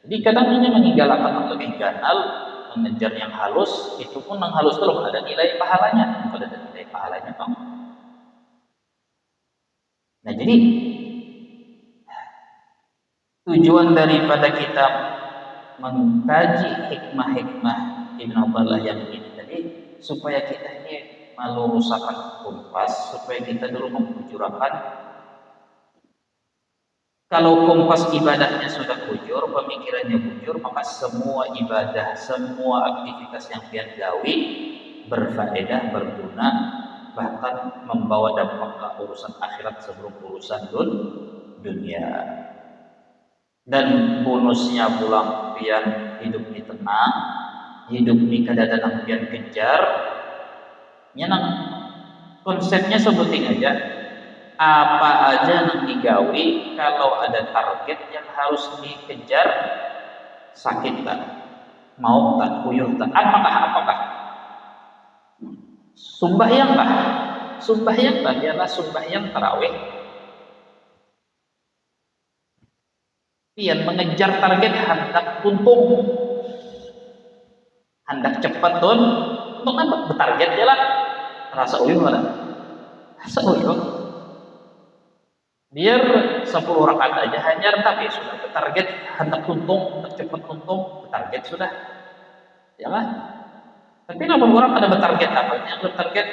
Jadi kadang inya meninggalkan lebih ganal, mengejar yang halus, itu pun yang halus itu ada nilai pahalanya, bukan ada nilai pahalanya kan? Nah jadi tujuan daripada kita mengkaji hikmah-hikmah Ibn Athaillah yang ini tadi, supaya kita ini meluruskan kompas, supaya kita dulu membujurakan. Kalau kompas ibadahnya sudah bujur, pemikirannya bujur, maka semua ibadah, semua aktivitas yang pian gawi berfaedah, berguna, bahkan membawa dampak ke urusan akhirat sebelum urusan dunia. Dan bonusnya pulang pian hidup di tenang, hidup di kadang-kadang pian kejar. Nyenang konsepnya sebutin aja, apa aja yang digawi kalau ada target yang harus dikejar, sakit tak, mau tak, puyuh tak, apakah sembahyang ialah sembahyang tarawih. Pian mengejar target hendak tuntung, hendak cepat tuh, untuk apa? Bertarget jalan, rasa uyuh mana? Rasa uyuh. Biar 10 rakaat aja hanya tapi sudah bertarget, hendak tuntung, hendak cepat tuntung, bertarget sudah, ya lah. Tapi kalau orang ada bertarget apa? Yang bertarget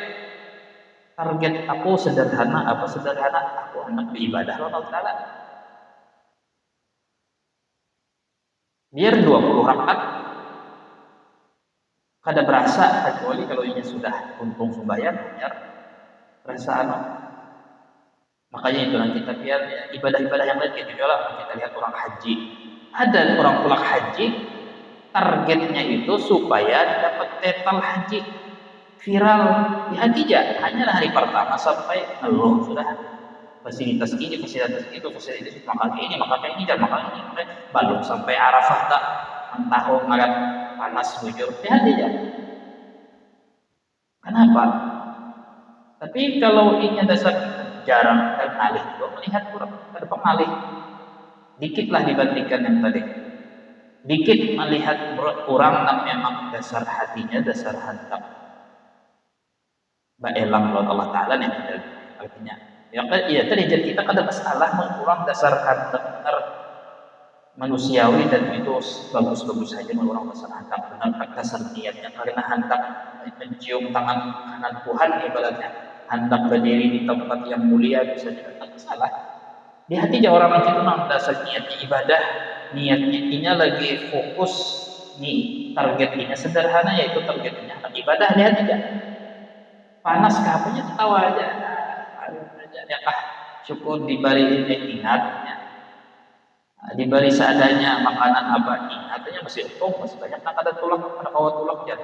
target aku sederhana, aku hendak beribadah Allah Taala. Biar 20 rakaat kada berasa, kecuali kalau ini sudah untung sembahyang biar perasaan. Makanya itu nanti kita lihat ya, ibadah-ibadah yang lain gitu juga. Kita lihat orang haji, ada orang pulang haji targetnya itu supaya dapat total haji viral di haji aja, hanya hari pertama sampai ngeluh sudah fasilitas ini, fasilitas itu, fasilitas itu, maka ini, balung sampai Arafah tak mentahun ngarat panas bujur di hati aja. Kenapa? Tapi kalau ini dasar jarang dan alih, melihat kurang ada pengalih dikitlah dibandingkan yang tadi. Dikit melihat kurang dan memang dasar hatinya, dasar hendak baelang Allah Ta'ala yang artinya ya tadi jadi kita kada masalah mengurang dasar hendak benar manusiawi, dan itu bagus-bagus saja mengurang dasar hendak benar, dasar niatnya karena hendak mencium tangan kanan Tuhan, ibaratnya hendak berdiri di tempat yang mulia, bisa juga tak salah. Di hati orang itu memang dasar niatnya ibadah, niatnya ini lagi fokus nih, targetnya sederhana, yaitu targetnya ibadah. Lihat aja panas kapanya ketawa aja ya kah, syukur diberi ingatnya, diberi seadanya makanan apa ingatnya, masih untung masih banyak nak ada tulang, ada kawat tulang ya,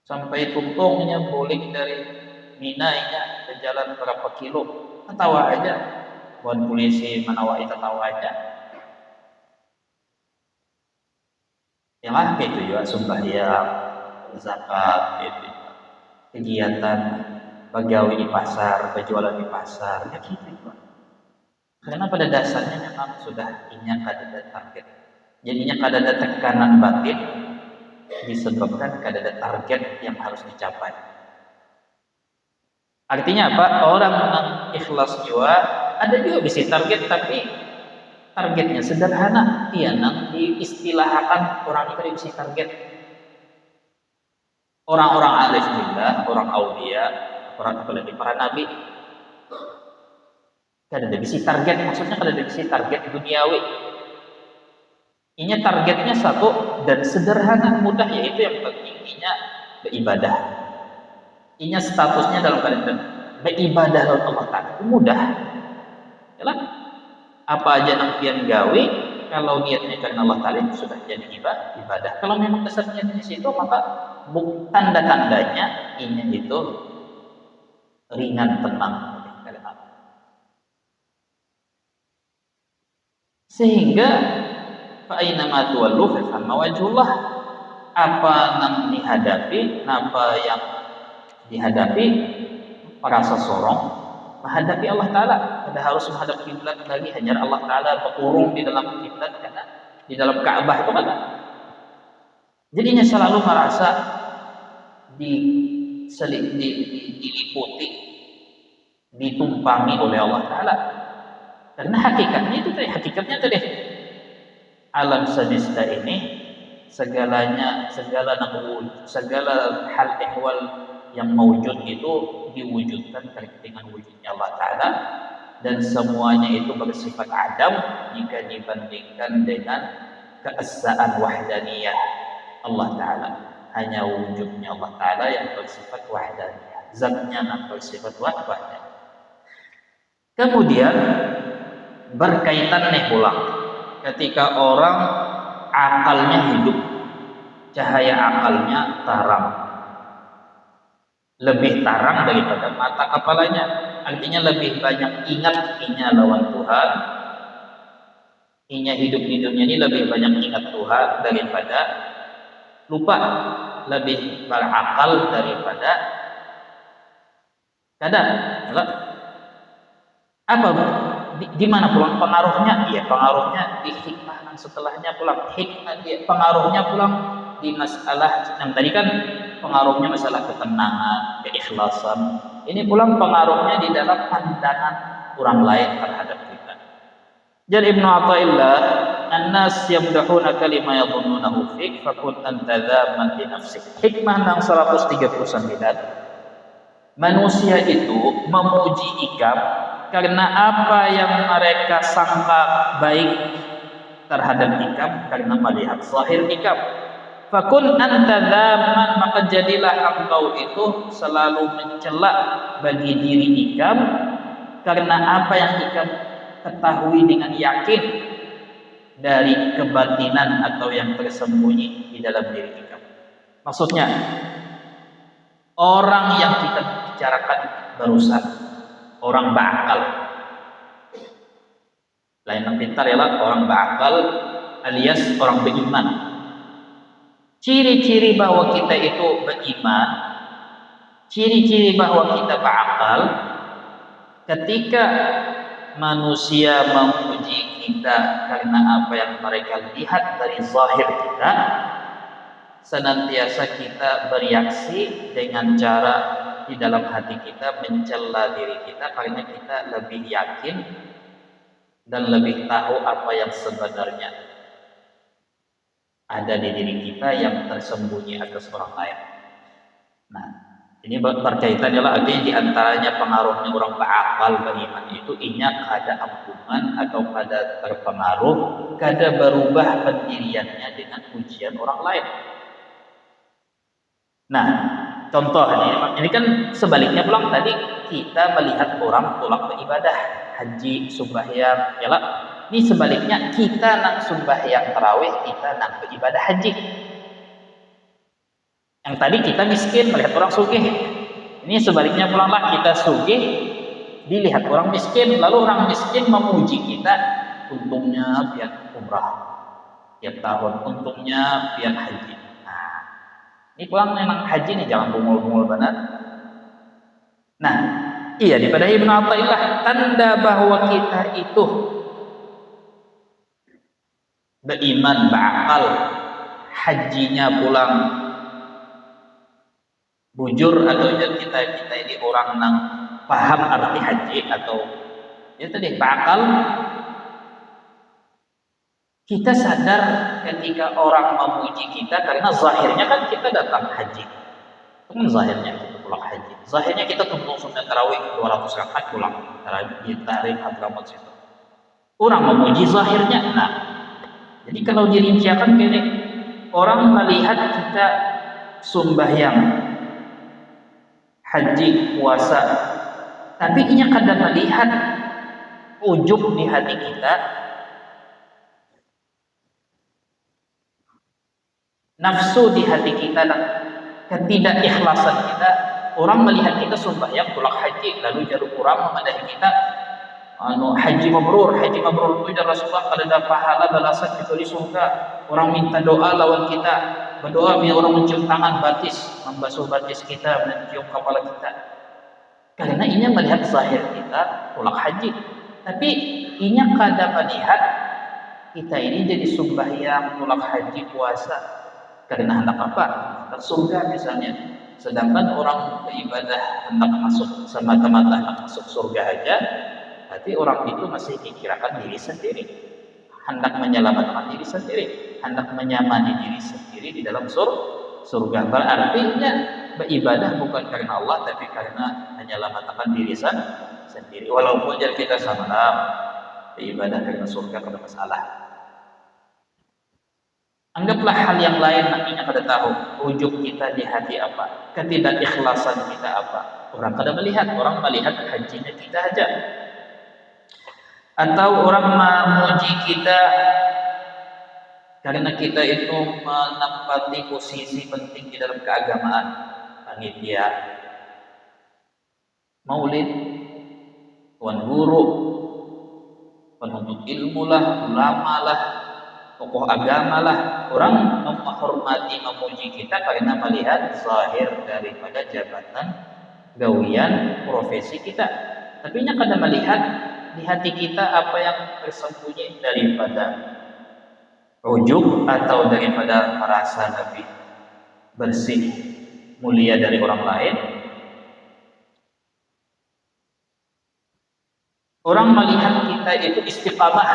sampai tuntungnya balik dari Mina nya ke jalan berapa kilo, ketawa aja, buat polisi menawai ketawa aja. Yang lah itu juga sembahyang, zakat, itu kegiatan pegawai di pasar, berjualan di pasar, ya gitu. Karena pada dasarnya memang sudah inya kada ada target. Jadinya kada ada tekanan batin disebabkan kada ada target yang harus dicapai. Artinya apa? Orang yang ikhlas jiwa ada juga bisa target, tapi targetnya sederhana. Iya, nang diistilahkan orang itu bisa target orang-orang alif billah, orang aulia, orang apalagi para nabi. Kada ada bisa target, maksudnya kada ada bisa target duniawi. Ini targetnya satu dan sederhana, mudah, yaitu yang penting inya beribadah. Inya statusnya dalam keadaan beribadah kepada Allah Ta'ala itu mudah. Yalah, apa aja yang pian gawe, kalau niatnya karena Allah Ta'ala itu sudah jadi ibadah. Kalau memang dasar niatnya situ, maka tanda-tandanya inya itu ringan, tenang. Sehingga fa aina ma tuwallu fa thamma wajhullah. Apa yang dihadapi, apa yang dihadapi para seseorang menghadapi Allah Ta'ala. Ada harus menghadap kiblat lagi, hanya Allah Ta'ala berkurung di dalam kiblat, karena di dalam Ka'bah itu kan. Jadinya selalu merasa diliputi, ditumpangi oleh Allah Ta'ala. Karena hakikatnya tadi alam semesta ini segala hal ehwal yang mewujud itu diwujudkan dengan wujudnya Allah Ta'ala, dan semuanya itu bersifat adam jika dibandingkan dengan keesaan wahdaniyah Allah Ta'ala. Hanya wujudnya Allah Ta'ala yang bersifat wahdaniyah, zatnya yang bersifat wahdaniyah. Kemudian berkaitan nih pulang ketika orang akalnya hidup, cahaya akalnya tarang, lebih tarang daripada mata kepalanya. Artinya lebih banyak ingat inya lawan Tuhan, inya hidup di dunia ini lebih banyak ingat Tuhan daripada lupa, lebih berakal daripada kadang. Apa di mana pulang pengaruhnya? Ya, pengaruhnya di hikmah yang setelahnya pulang. Pengaruhnya pulang di masalah yang tadi kan pengaruhnya masalah ketenangan, keikhlasan. Ini pulang pengaruhnya di dalam pandangan orang lain terhadap kita. Jadi Ibnu Athaillah, "An-nas yamdahunaka lima yadhunnunahu fik, fakun anta dhamman li nafsik." Hikmah yang 139. Manusia itu memuji ikam karena apa yang mereka sangka baik terhadap ikam, karena melihat zahir ikam. Fakun anta dhamman, maka jadilah engkau itu selalu mencela bagi diri ikam karena apa yang ikam ketahui dengan yakin dari kebatinan atau yang tersembunyi di dalam diri ikam. Maksudnya, orang yang kita bicarakan barusan, orang berakal, lain yang pintar ialah orang berakal alias orang beriman. Ciri-ciri bahwa kita itu beriman, ciri-ciri bahwa kita berakal, ketika manusia memuji kita karena apa yang mereka lihat dari zahir kita, senantiasa kita bereaksi dengan cara di dalam hati kita mencela diri kita, karena kita lebih yakin dan lebih tahu apa yang sebenarnya ada di diri kita yang tersembunyi atas orang lain. Nah, ini berkaitan adalah artinya di antaranya pengaruhnya orang berakal beriman itu inya kada ampungan atau kada terpengaruh, kada berubah pendiriannya dengan pujian orang lain. Nah, contoh ini kan sebaliknya pulang tadi kita melihat orang tolak beribadah, haji, sembahyang, ya lah. Ini sebaliknya kita nak sembahyang tarawih, kita nak beribadah haji. Yang tadi kita miskin melihat orang sugih. Ini sebaliknya pulanglah kita sugih dilihat orang miskin, lalu orang miskin memuji kita, untungnya pian umrah tiap tahun, untungnya pian haji. Nah, ini pulang memang haji nih, jangan bungul-bungul benar. Nah, iya daripada Ibnu Athaillah, tanda bahwa kita itu beriman, berakal, hajinya pulang bujur atau kita ini orang nang paham arti haji atau ya tadi bakal kita sadar ketika orang memuji kita karena zahirnya kan kita datang haji. Itu kan zahirnya kita pulang haji. Zahirnya kita tunggu sunat tarawih 200 rakaat pulang. Tarawih tarik Hadramaut situ. Orang memuji zahirnya. Nah, jadi kalau dirinciakan gini, orang melihat kita sembahyang, haji, puasa, tapi inya kadang melihat ujub di hati kita, nafsu di hati kita dan ketidakikhlasan kita. Orang melihat kita sembahyang pulang haji, lalu jalur orang memadahi kita haji mabrur itu dari Rasulullah kalau ada pahala balasan itu di surga. Orang minta doa lawan kita, berdoa biar orang mencium tangan batis, membasuh batis kita, mencium kepala kita. Karena ini melihat zahir kita pulang haji, tapi ini kadang melihat kita ini jadi sembahyang pulang haji puasa karena hendak apa? Hendak surga misalnya. Sedangkan orang beribadah hendak masuk semata-mata hendak masuk surga aja, berarti orang itu masih dikirakan diri sendiri, hendak menyelamatkan diri sendiri, hendak menyamani diri sendiri di dalam surga. Berartinya beribadah bukan karena Allah, tapi karena menyelamatkan diri sendiri. Walaupun jadi kita sama beribadah karena surga kada masalah. Anggaplah hal yang lain nantinya kada tahu ujub kita di hati apa, ketidakikhlasan kita apa. Orang kada melihat, orang melihat hajinya kita aja. Atau orang memuji kita karena kita itu menempati posisi penting di dalam keagamaan, panitia, maulid, tuan guru, penuntut ilmu lah, ulama lah, tokoh agama lah. Orang menghormati, memuji kita karena melihat zahir daripada jabatan, gawian, profesi kita. Tapi nya kadang melihat di hati kita apa yang tersembunyi daripada ujub atau daripada merasa lebih bersih, mulia dari orang lain. Orang melihat kita itu istiqamah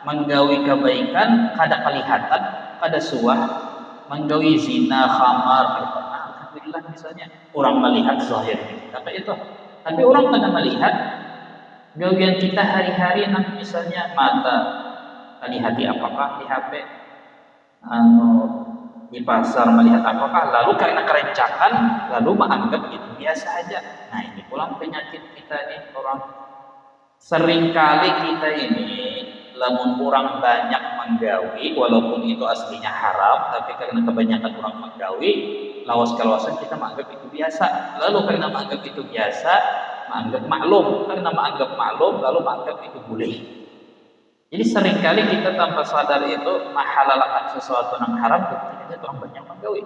menggawi kebaikan, kada kelihatan, kada suah, menggawi zina, khamar, alhamdulillah misalnya. Orang melihat zahir kita apa itu. Tapi orang kada melihat gawian kita hari-hari, misalnya mata lihat di apakah di HP, di pasar melihat apakah, lalu karena kerencakan lalu menganggap itu biasa aja. Nah ini pulang penyakit kita nih orang. Seringkali kita ini lamun orang banyak menggawi, walaupun itu aslinya haram, tapi karena kebanyakan orang menggawi, lawas-kalawasan kita menganggap itu biasa. Lalu karena menganggap itu biasa, menganggap maklum, karena menganggap maklum lalu menganggap itu boleh. Jadi seringkali kita tanpa sadar itu menghalalkan sesuatu yang haram, kita orang banyak menggawi.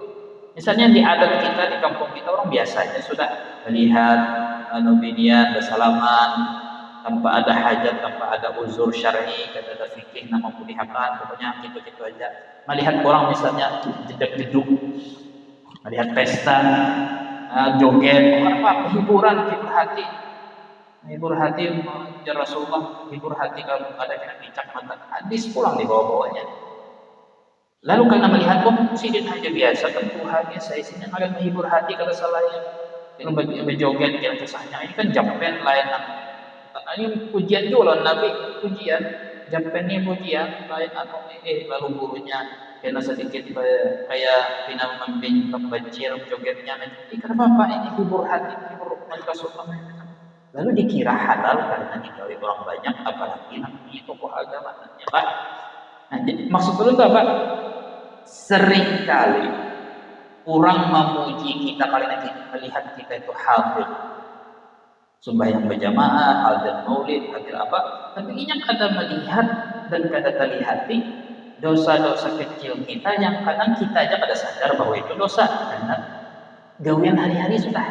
Misalnya di adat kita di kampung kita orang biasanya sudah melihat binian bersalaman tanpa ada hajat, tanpa ada uzur syar'i, kata ada fikih nama pulihakan, pokoknya gitu-gitu aja. Melihat orang misalnya jeduk-jeduk, melihat pesta, joget, apa hiburan, hibur hati ya Rasulullah, hibur hati kalau ada kena picak mata, hadis pulang di bawah-bawahnya. Lalu karena melihat sidin aja biasa kan Tuhannya saya sini akan menghibur hati kalau salahnya, yang berjoget yang kesahnya ini kan jampen lain. Ini pujian juga loh Nabi, pujian jampen ini pujian lain atau lalu gurunya kena sedikit kayak pina membencil jogetnya. Kenapa Pak ini hibur hati, hibur Rasulullah? Lalu dikira halal karena digawe orang banyak, apalagi namanya tokoh agama. Ya, Pak. Nah, maksud dulu itu apa? Seringkali orang memuji kita karena kita melihat kita itu hadir sembahyang berjamaah, hadir maulid, hadir apa, tapi ini kada melihat dan kada terlihati dosa-dosa kecil kita yang kadang kita aja kada sadar bahwa itu dosa karena gawian hari-hari sudah.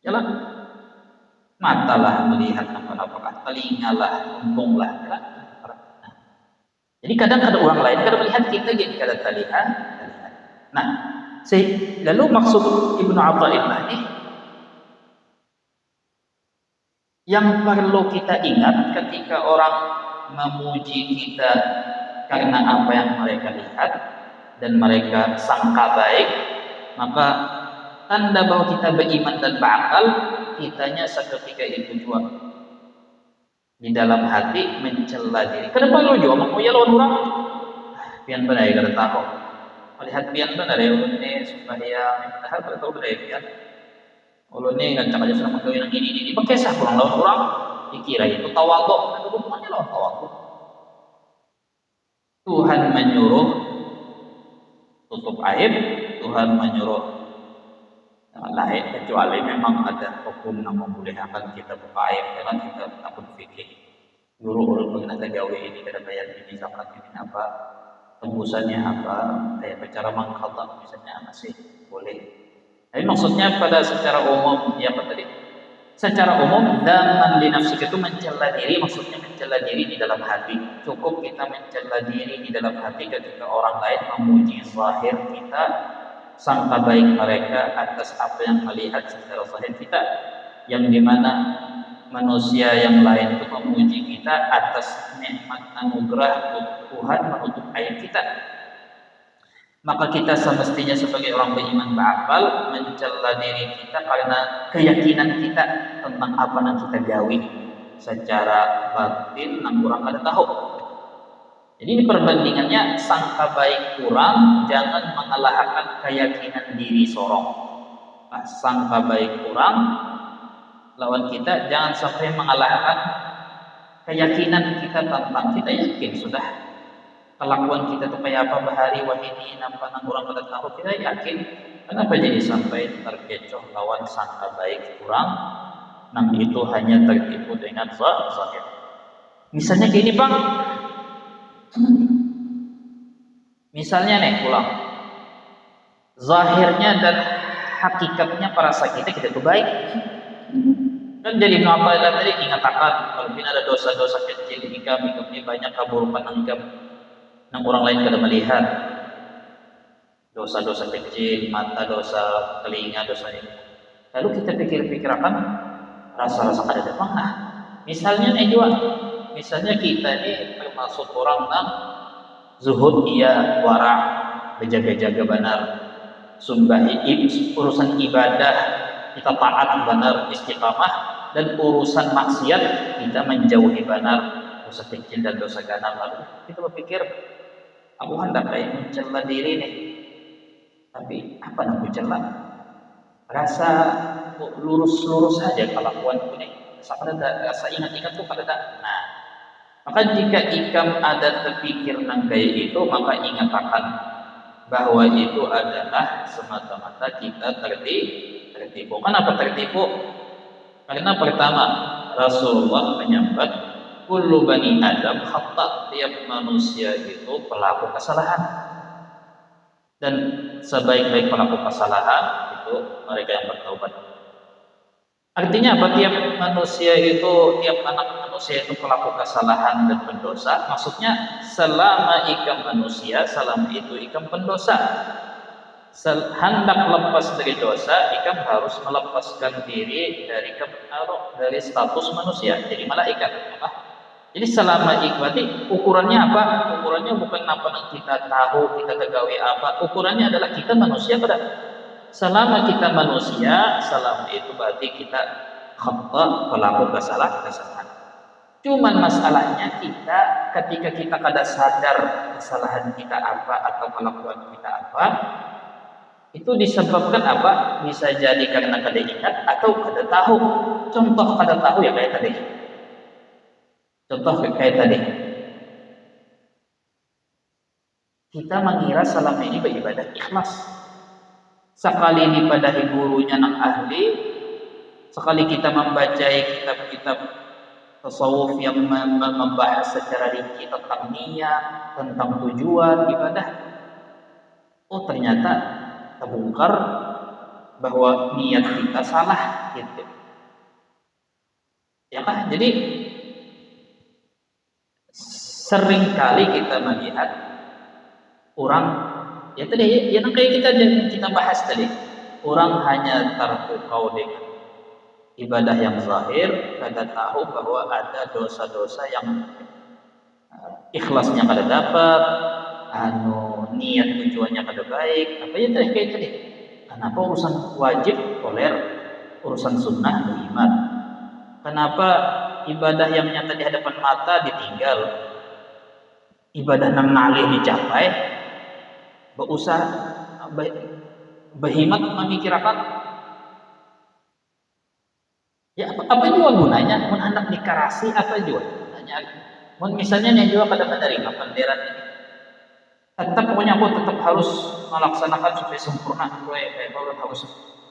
Jalan matalah melihat apa-apa, telingalah, untunglah. Nah, jadi kadang ada orang lain kada melihat kita jadi kada terlihat. Nah, Lalu maksud Ibnu Athaillah ini yang perlu kita ingat ketika orang memuji kita karena apa yang mereka lihat dan mereka sangka baik, maka tanda bahwa kita beriman dan berakal, kitanya seketika itu juga di dalam hati mencela diri. Kenapa lo juga mau ya lawan orang? Pian benar ya kada tahu. Melihat pian benar ya ini supaya padahal kada tahu benar ya pian. Ulun ni ngancak aja sama kawin yang ini pakai sah pulang lawan orang. Dikira itu tawaduk, itu bukannya lawan tawaduk. Tuhan menyuruh tutup aib, Tuhan menyuruh lain kecuali memang ada hukum yang membolehkan kita buka aib karena kita takut fikir guru ulun pernah gawe ini kada bayar ini zakat ini apa tembusannya apa kayak cara mengkhata misalnya masih boleh. Tapi maksudnya pada secara umum ya apa tadi? Secara umum daman di nafsi itu mencela diri, maksudnya mencela diri di dalam hati. Cukup kita mencela diri di dalam hati ketika orang lain memuji zahir kita, sangka baik mereka atas apa yang melihat secara zahir kita, yang dimana manusia yang lain itu memuji kita atas nikmat anugerah Tuhan menutup aib kita. Maka kita semestinya sebagai orang beriman berakal mencela diri kita karena keyakinan kita tentang apa yang kita gawi secara batin yang kurang ada tahu. Jadi ini perbandingannya sangka baik kurang, jangan mengalahkan keyakinan diri sorong. Nah, sangka baik kurang lawan kita jangan sampai mengalahkan keyakinan kita tentang kita yakin sudah kelakuan kita itu kayak apa bahari wahini nampak nang orang pada tahu kita yakin. Kenapa jadi sampai terkecoh lawan sangka baik kurang nang itu hanya tertipu dengan zahir. Misalnya gini bang, misalnya nih pulang zahirnya dan hakikatnya perasa kita itu baik kan jadi apa tadi ingatakan kalau ada dosa-dosa kecil ikam ini banyak keburukan yang orang lain kada melihat dosa-dosa kecil, mata dosa, telinga dosa ini. Lalu kita pikir-pikir akan rasa-rasa kada datang. Misalnya misalnya kita ini termasuk orang yang zuhud iya wara, berjaga-jaga benar, urusan ibadah kita taat benar istiqamah dan urusan maksiat kita menjauhi benar dosa kecil dan dosa ganas. Lalu kita berpikir aku hendak kayak mencela diri nih, tapi apa yang aku cela? Rasa lurus-lurus saja kelakuanku nih. Rasa ingat-ingat tuh pada tak. Nah, maka jika ikam ada terpikir nang kayak itu, maka ingat akan bahwa itu adalah semata-mata kita tertipu. Kenapa tertipu? Karena pertama Rasulullah menyambat kullu bani Adam khata, tiap manusia itu pelaku kesalahan dan sebaik-baik pelaku kesalahan itu mereka yang bertaubat. Artinya apa? Tiap anak manusia itu pelaku kesalahan dan pendosa. Maksudnya selama ikam manusia, selama itu ikam pendosa. Hendak lepas dari dosa, ikam harus melepaskan diri dari status manusia jadi malaikat. Jadi selama berarti ukurannya apa? Ukurannya bukan apa yang kita tahu, kita kegawe apa. Ukurannya adalah kita manusia pada. Selama kita manusia, selama itu berarti kita khata, pelaku kesalahan. Cuman masalahnya kita ketika kita kada sadar kesalahan kita apa atau kelakuan kita apa, itu disebabkan apa? Bisa jadi karena kada ingat atau kada tahu. Contoh kada tahu ya kayak tadi. Contoh kayak tadi, kita mengira selama ini beribadah ikhlas. Sekali dipadahi gurunya nang ahli, sekali kita membaca kitab-kitab tasawuf yang membahas secara rinci tentang niat, tentang tujuan ibadah, oh ternyata terbongkar bahwa niat kita salah gitu. Ya kan? Jadi sering kali kita melihat orang Ya tadi, yang kayak kita bahas tadi, orang hanya terpukau dengan ibadah yang zahir, kada tahu bahwa ada dosa-dosa yang ikhlasnya kada dapat, niat tujuannya kada baik, apa ya tadi kayak tadi. Kenapa urusan wajib toler, urusan sunnah beriman? Kenapa ibadah yang nyata di hadapan mata ditinggal, ibadah nang nalih dicapai, berusaha berhimat memikirkan ya apa juga gunanya mun hendak dikarasi apa juga gunanya mun misalnya nih juga pada menerima panderan ini tetap pokoknya aku tetap harus melaksanakan supaya sempurna kayak harus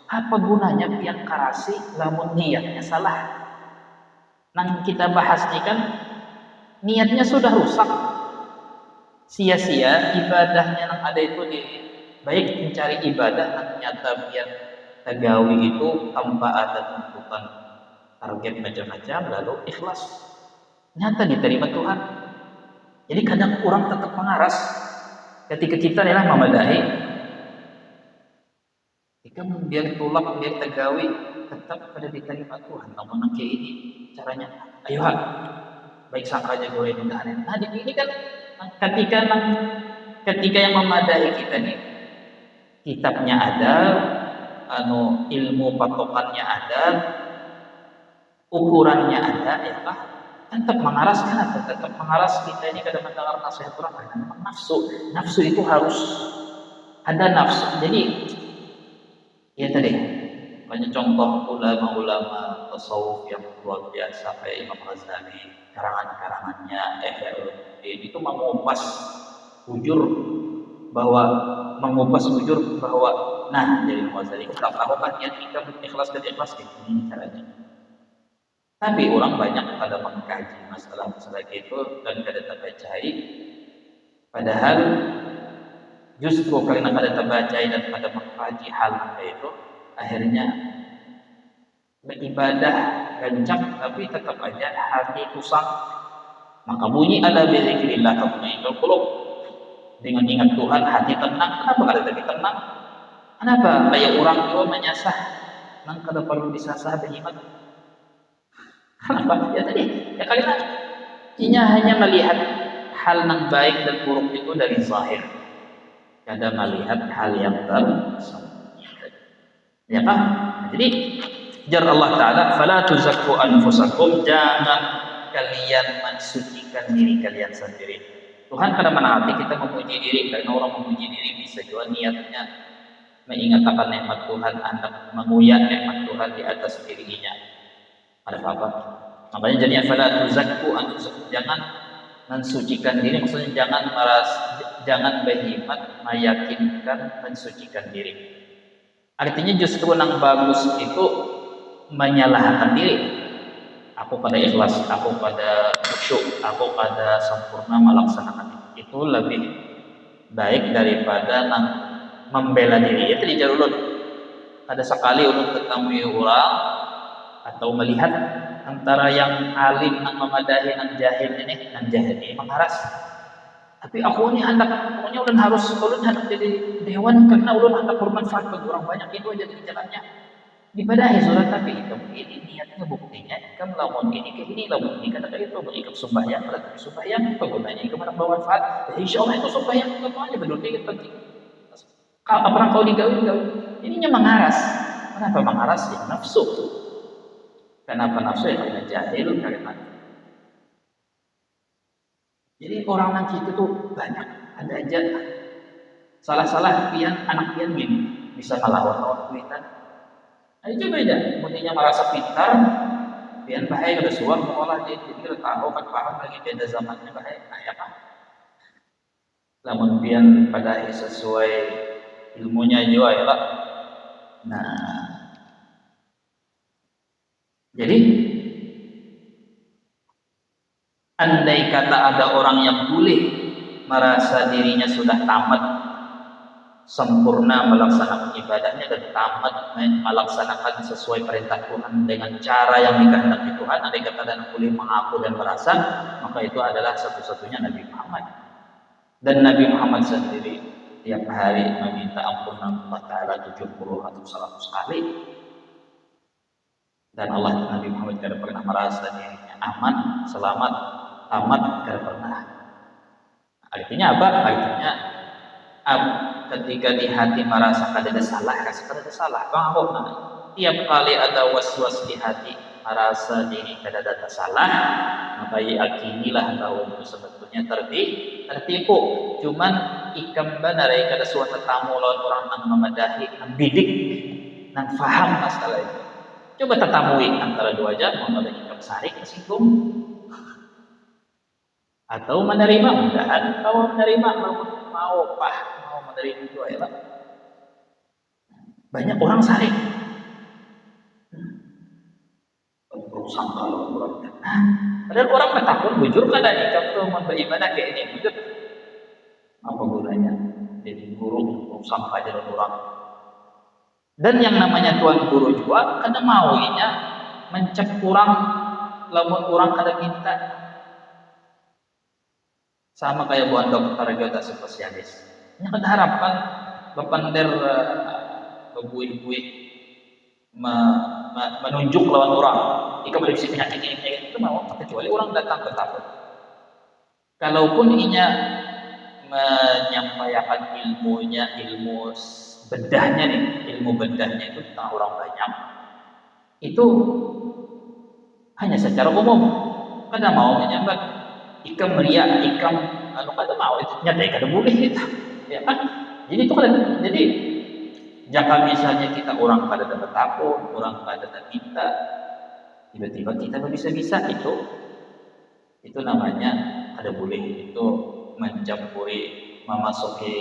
apa gunanya yang karasi lamun niatnya salah. Nang kita bahas nih kan niatnya sudah rusak, sia-sia ibadahnya yang ada itu di baik mencari ibadah yang nyata biar tagawi itu tanpa ada tuntutan target macam-macam lalu ikhlas nyata diterima Tuhan. Jadi kadang orang tetap mengaras ketika kita adalah memadahi jika biar tulak biar tagawi tetap pada diterima Tuhan. Namun kayak ini caranya ayo baik sangka aja gue mudahan. Nah ini kan ketika yang memadahi kita nih kitabnya ada, ilmu patokannya ada, ukurannya ada, ya kah? Tetap mengaras kita ini kadang mendengar nasihat orang karena memang nafsu itu harus ada nafsu. Jadi ya tadi banyak contoh ulama-ulama tasawuf yang luar biasa kayak Imam Ghazali, karangannya itu mengupas bujur bahwa nah dari Imam Ghazali kita tahu kan niat kita ikhlas dan ikhlas ini caranya. Tapi orang banyak pada mengkaji masalah itu dan kada terbacai. Padahal justru karena kada terbacai dan pada mengkaji hal itu akhirnya beribadah kencang tapi tetap aja hati kusang. Maka bunyi ada bizikrillah tatma'innul qulub. Dengan ingat Tuhan hati tenang. Kenapa kada tadi tenang? Kenapa kayak orang tua menyasah nang kada perlu disasah beriman? Kenapa? Ya tadi ya kalian hanya melihat hal yang baik dan buruk itu dari zahir. Kada melihat hal yang tersembunyi. Ya kan? Jadi jar Allah Ta'ala fala tuzakku anfusakum, jangan kalian mensucikan diri kalian sendiri. Tuhan kadang menanti kita memuji diri, karena orang memuji diri bisa juga niatnya mengingatkan nikmat Tuhan, hendak menguyak nikmat Tuhan di atas dirinya. Ada apa? Makanya jadi fala tuzakku anfusakum, jangan mensucikan diri, maksudnya jangan berhimmat meyakinkan mensucikan diri. Artinya justru yang bagus itu menyalahkan diri. Aku pada ikhlas, aku pada khusyuk, aku pada sempurna melaksanakan itu lebih baik daripada membela diri. Itu dijarulun. Ada sekali ulun ketemu orang atau melihat antara yang alim nang memadahi nang jahil ini mengharas. Tapi aku ini pokoknya ulun hendak jadi dewan karena ulun hendak bermanfaat bagi orang banyak, itu aja jalannya. Ibadahi surat tapi itu ini niatnya buktinya kamu lamun ini ke ini lamun ini kata itu berikut sembahyang berarti sembahyang apa gunanya itu mana bermanfaat insyaallah itu sembahyang semuanya benar itu penting. Kalau apa kau digawi ininya mengaras. Kenapa mengaras? Ya nafsu. Kenapa nafsu? Ya karena jahil, karena jadi orang nanti itu tuh banyak ada aja salah anak pian gini bisa melawan kuitan. Nah itu beda, mestinya merasa pintar, pian bahaya kada suam mengolah dia jadi tahu kan paham lagi beda zamannya bahaya, ya kan? Lamun pian pada sesuai ilmunya juga ya Pak. Nah, jadi andai kata ada orang yang boleh merasa dirinya sudah tamat sempurna melaksanakan ibadahnya dan tamat melaksanakan sesuai perintah Tuhan dengan cara yang dikehendaki Tuhan, andai kata dan boleh mengaku dan merasa, maka itu adalah satu-satunya Nabi Muhammad. Dan Nabi Muhammad sendiri tiap hari meminta ampunan Allah Ta'ala 70 atau 100 kali, dan Allah Nabi Muhammad tidak pernah merasa dirinya aman, selamat, amat, tidak pernah. Artinya apa? Artinya ketika di hati merasa ada salah, rasa ada salah. Bahwa tiap kali ada was-was di hati, merasa diri ada salah, maka yakinilah bahwa itu sebetulnya tertipu. Cuman ikam benar kada suatu tamu lawan orang yang memadahi, membidik, yang faham masalah itu. Coba tetamui antara dua jam, mau ada ikam sarik tersinggung, atau menerima, mudahan kalau menerima mau menerima itu ya. Banyak orang sarik berusaha kalau orang, padahal orang takut bujur kada ikam tuh beribadah kayak ini bujur, apa gunanya jadi guru berusaha ajar orang. Dan yang namanya tuan guru juga kada maunya mencep kurang lamun orang kada minta. Sama kayak buat dokter juga spesialis. Nya kada harapkan bepander bebuih-buih menunjuk lawan orang. Jika bisa penyakit ini itu mau, kecuali orang datang ke takut. Kalaupun inya menyampaikan ilmunya, ilmu bedahnya nih, ilmu bedahnya itu tentang orang banyak, itu hanya secara umum. Kada mau menyambat ikam meriak, ikam kada mau, itu nyata kada boleh itu, ya kan? Jadi itu kan, jadi jika misalnya kita orang kada dapat takut, orang kada dapat minta, tiba-tiba kita bisa-bisa itu namanya kada boleh, itu mencampuri, memasuki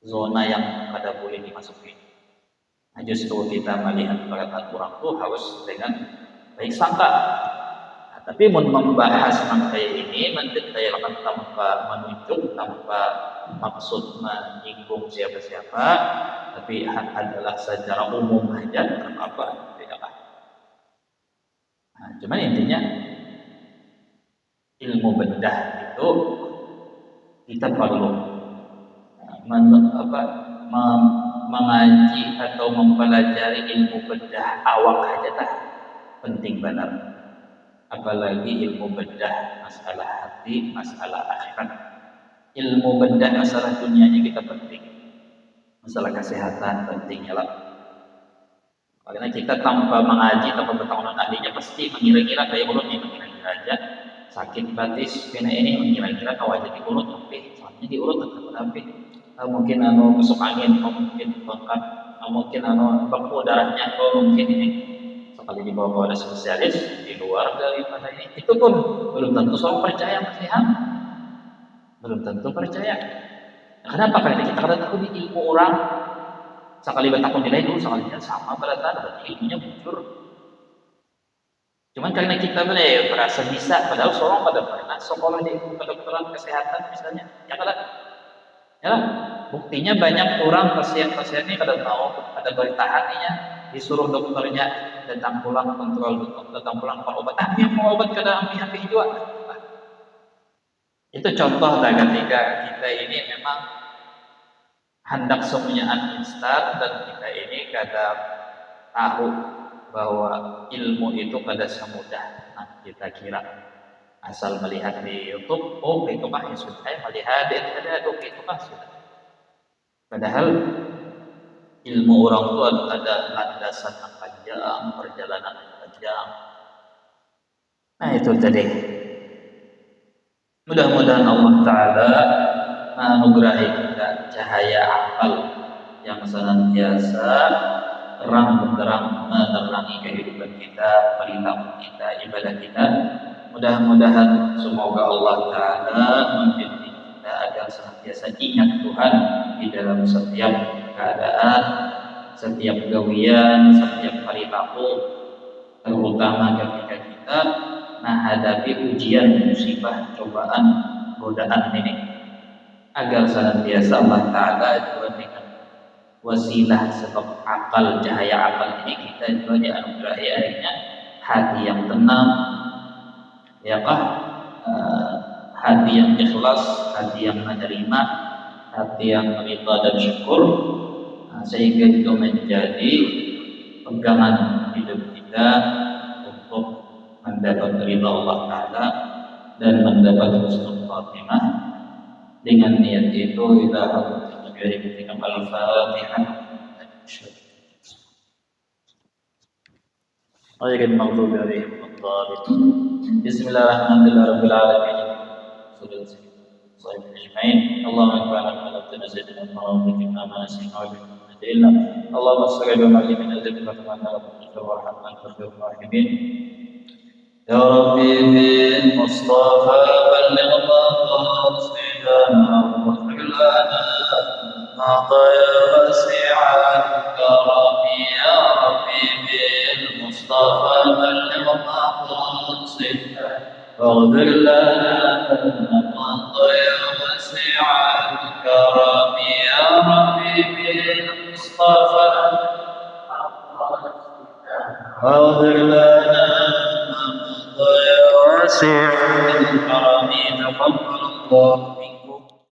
zona yang kada boleh dimasuki. Nah, justru kita melihat perkataan orang itu harus dengan baik sangka. Nah, tapi membahas kayak ini mendetailkan tanpa menunjuk, tanpa maksud menyinggung siapa-siapa, tapi adalah secara umum aja, apa tidak. Nah, cuman intinya ilmu bedah itu kita perlu mengaji atau mempelajari ilmu bedah awak aja dah penting benar, apalagi ilmu bedah masalah hati, masalah akhirat. Ilmu bedah masalah dunianya kita penting, masalah kesehatan pentingnya lah. Karena kita tanpa mengaji, tanpa bertahun ahlinya pasti mengira-ngira kayak mulut nih, mengira-ngira aja sakit batis kena ini, mengira-ngira kau aja di mulut tapi soalnya di mulut tapi mungkin masuk angin, mungkin bengkak, mungkin beku darahnya, mungkin ini sekali dibawa oleh spesialis di luar daripada ini, itu pun belum tentu seorang percaya melihat, belum tentu percaya. Kenapa? Karena kita kada tahu di ilmu orang, sekali bertakun nilai dulu sekali sama berarti ilmunya bujur. Cuman karena kita merasa bisa, padahal seorang pada pernah sekolah di ilmu kedokteran kesehatan misalnya, ya kada. Ya, buktinya banyak orang pasien-pasien ini kada mau, ada bertahannya, disuruh dokternya datang pulang kontrol, datang pulang obat, yang mau obat kada ambil juga. Itu contoh ketika kita ini memang hendak semuanya instan, dan kita ini kada tahu bahwa ilmu itu kada semudah kita kira. Asal melihat di YouTube, oh itu mah ya sudah, melihat di internet, oh itu mah sudah. Padahal ilmu orang itu ada landasan yang panjang, perjalanan yang panjang. Nah itu tadi. Mudah-mudahan Allah Ta'ala menganugerahi kita cahaya akal yang senantiasa terang benderang menerangi kehidupan kita, perilaku kita, ibadah kita. Mudah-mudahan semoga Allah Ta'ala membimbing kita agar senantiasa ingat Tuhan di dalam setiap keadaan, setiap gawian, setiap perilaku, terutama ketika kita menghadapi ujian, musibah, cobaan, godaan ini, agar senantiasa Allah Ta'ala juga dengan wasilah sebab akal, cahaya akal ini kita juga dianugerahi akhirnya hati yang tenang, ya kah, hati yang ikhlas, hati yang menerima, hati yang rida dan syukur, sehingga itu menjadi pegangan hidup kita untuk mendapat ridha Allah Ta'ala dan mendapat husnul khatimah. Dengan niat itu kita harus menjadi Al-Fatihah. غير المغضوب عليهم ولا الضالين. بسم الله الرحمن الرحيم رب العالمين صحيح اجمعين. اللهم انفعنا بما علمتنا زدنا علما وارزقنا ما نسينا وجعلنا جهلنا. اللهم صل على محمد من الذكر كما نرى وارحم انت خير الراحمين. يا ربي بالمصطفى بلغ مقاصدنا واغفر لنا خطايا واسع الكرم. يا ربي بالمصطفى بلغ مقاصدنا واغفر لنا خطايا واسع الكرم. يا ربي بالمصطفى واغفر لنا واسع الكرم. تقبل الله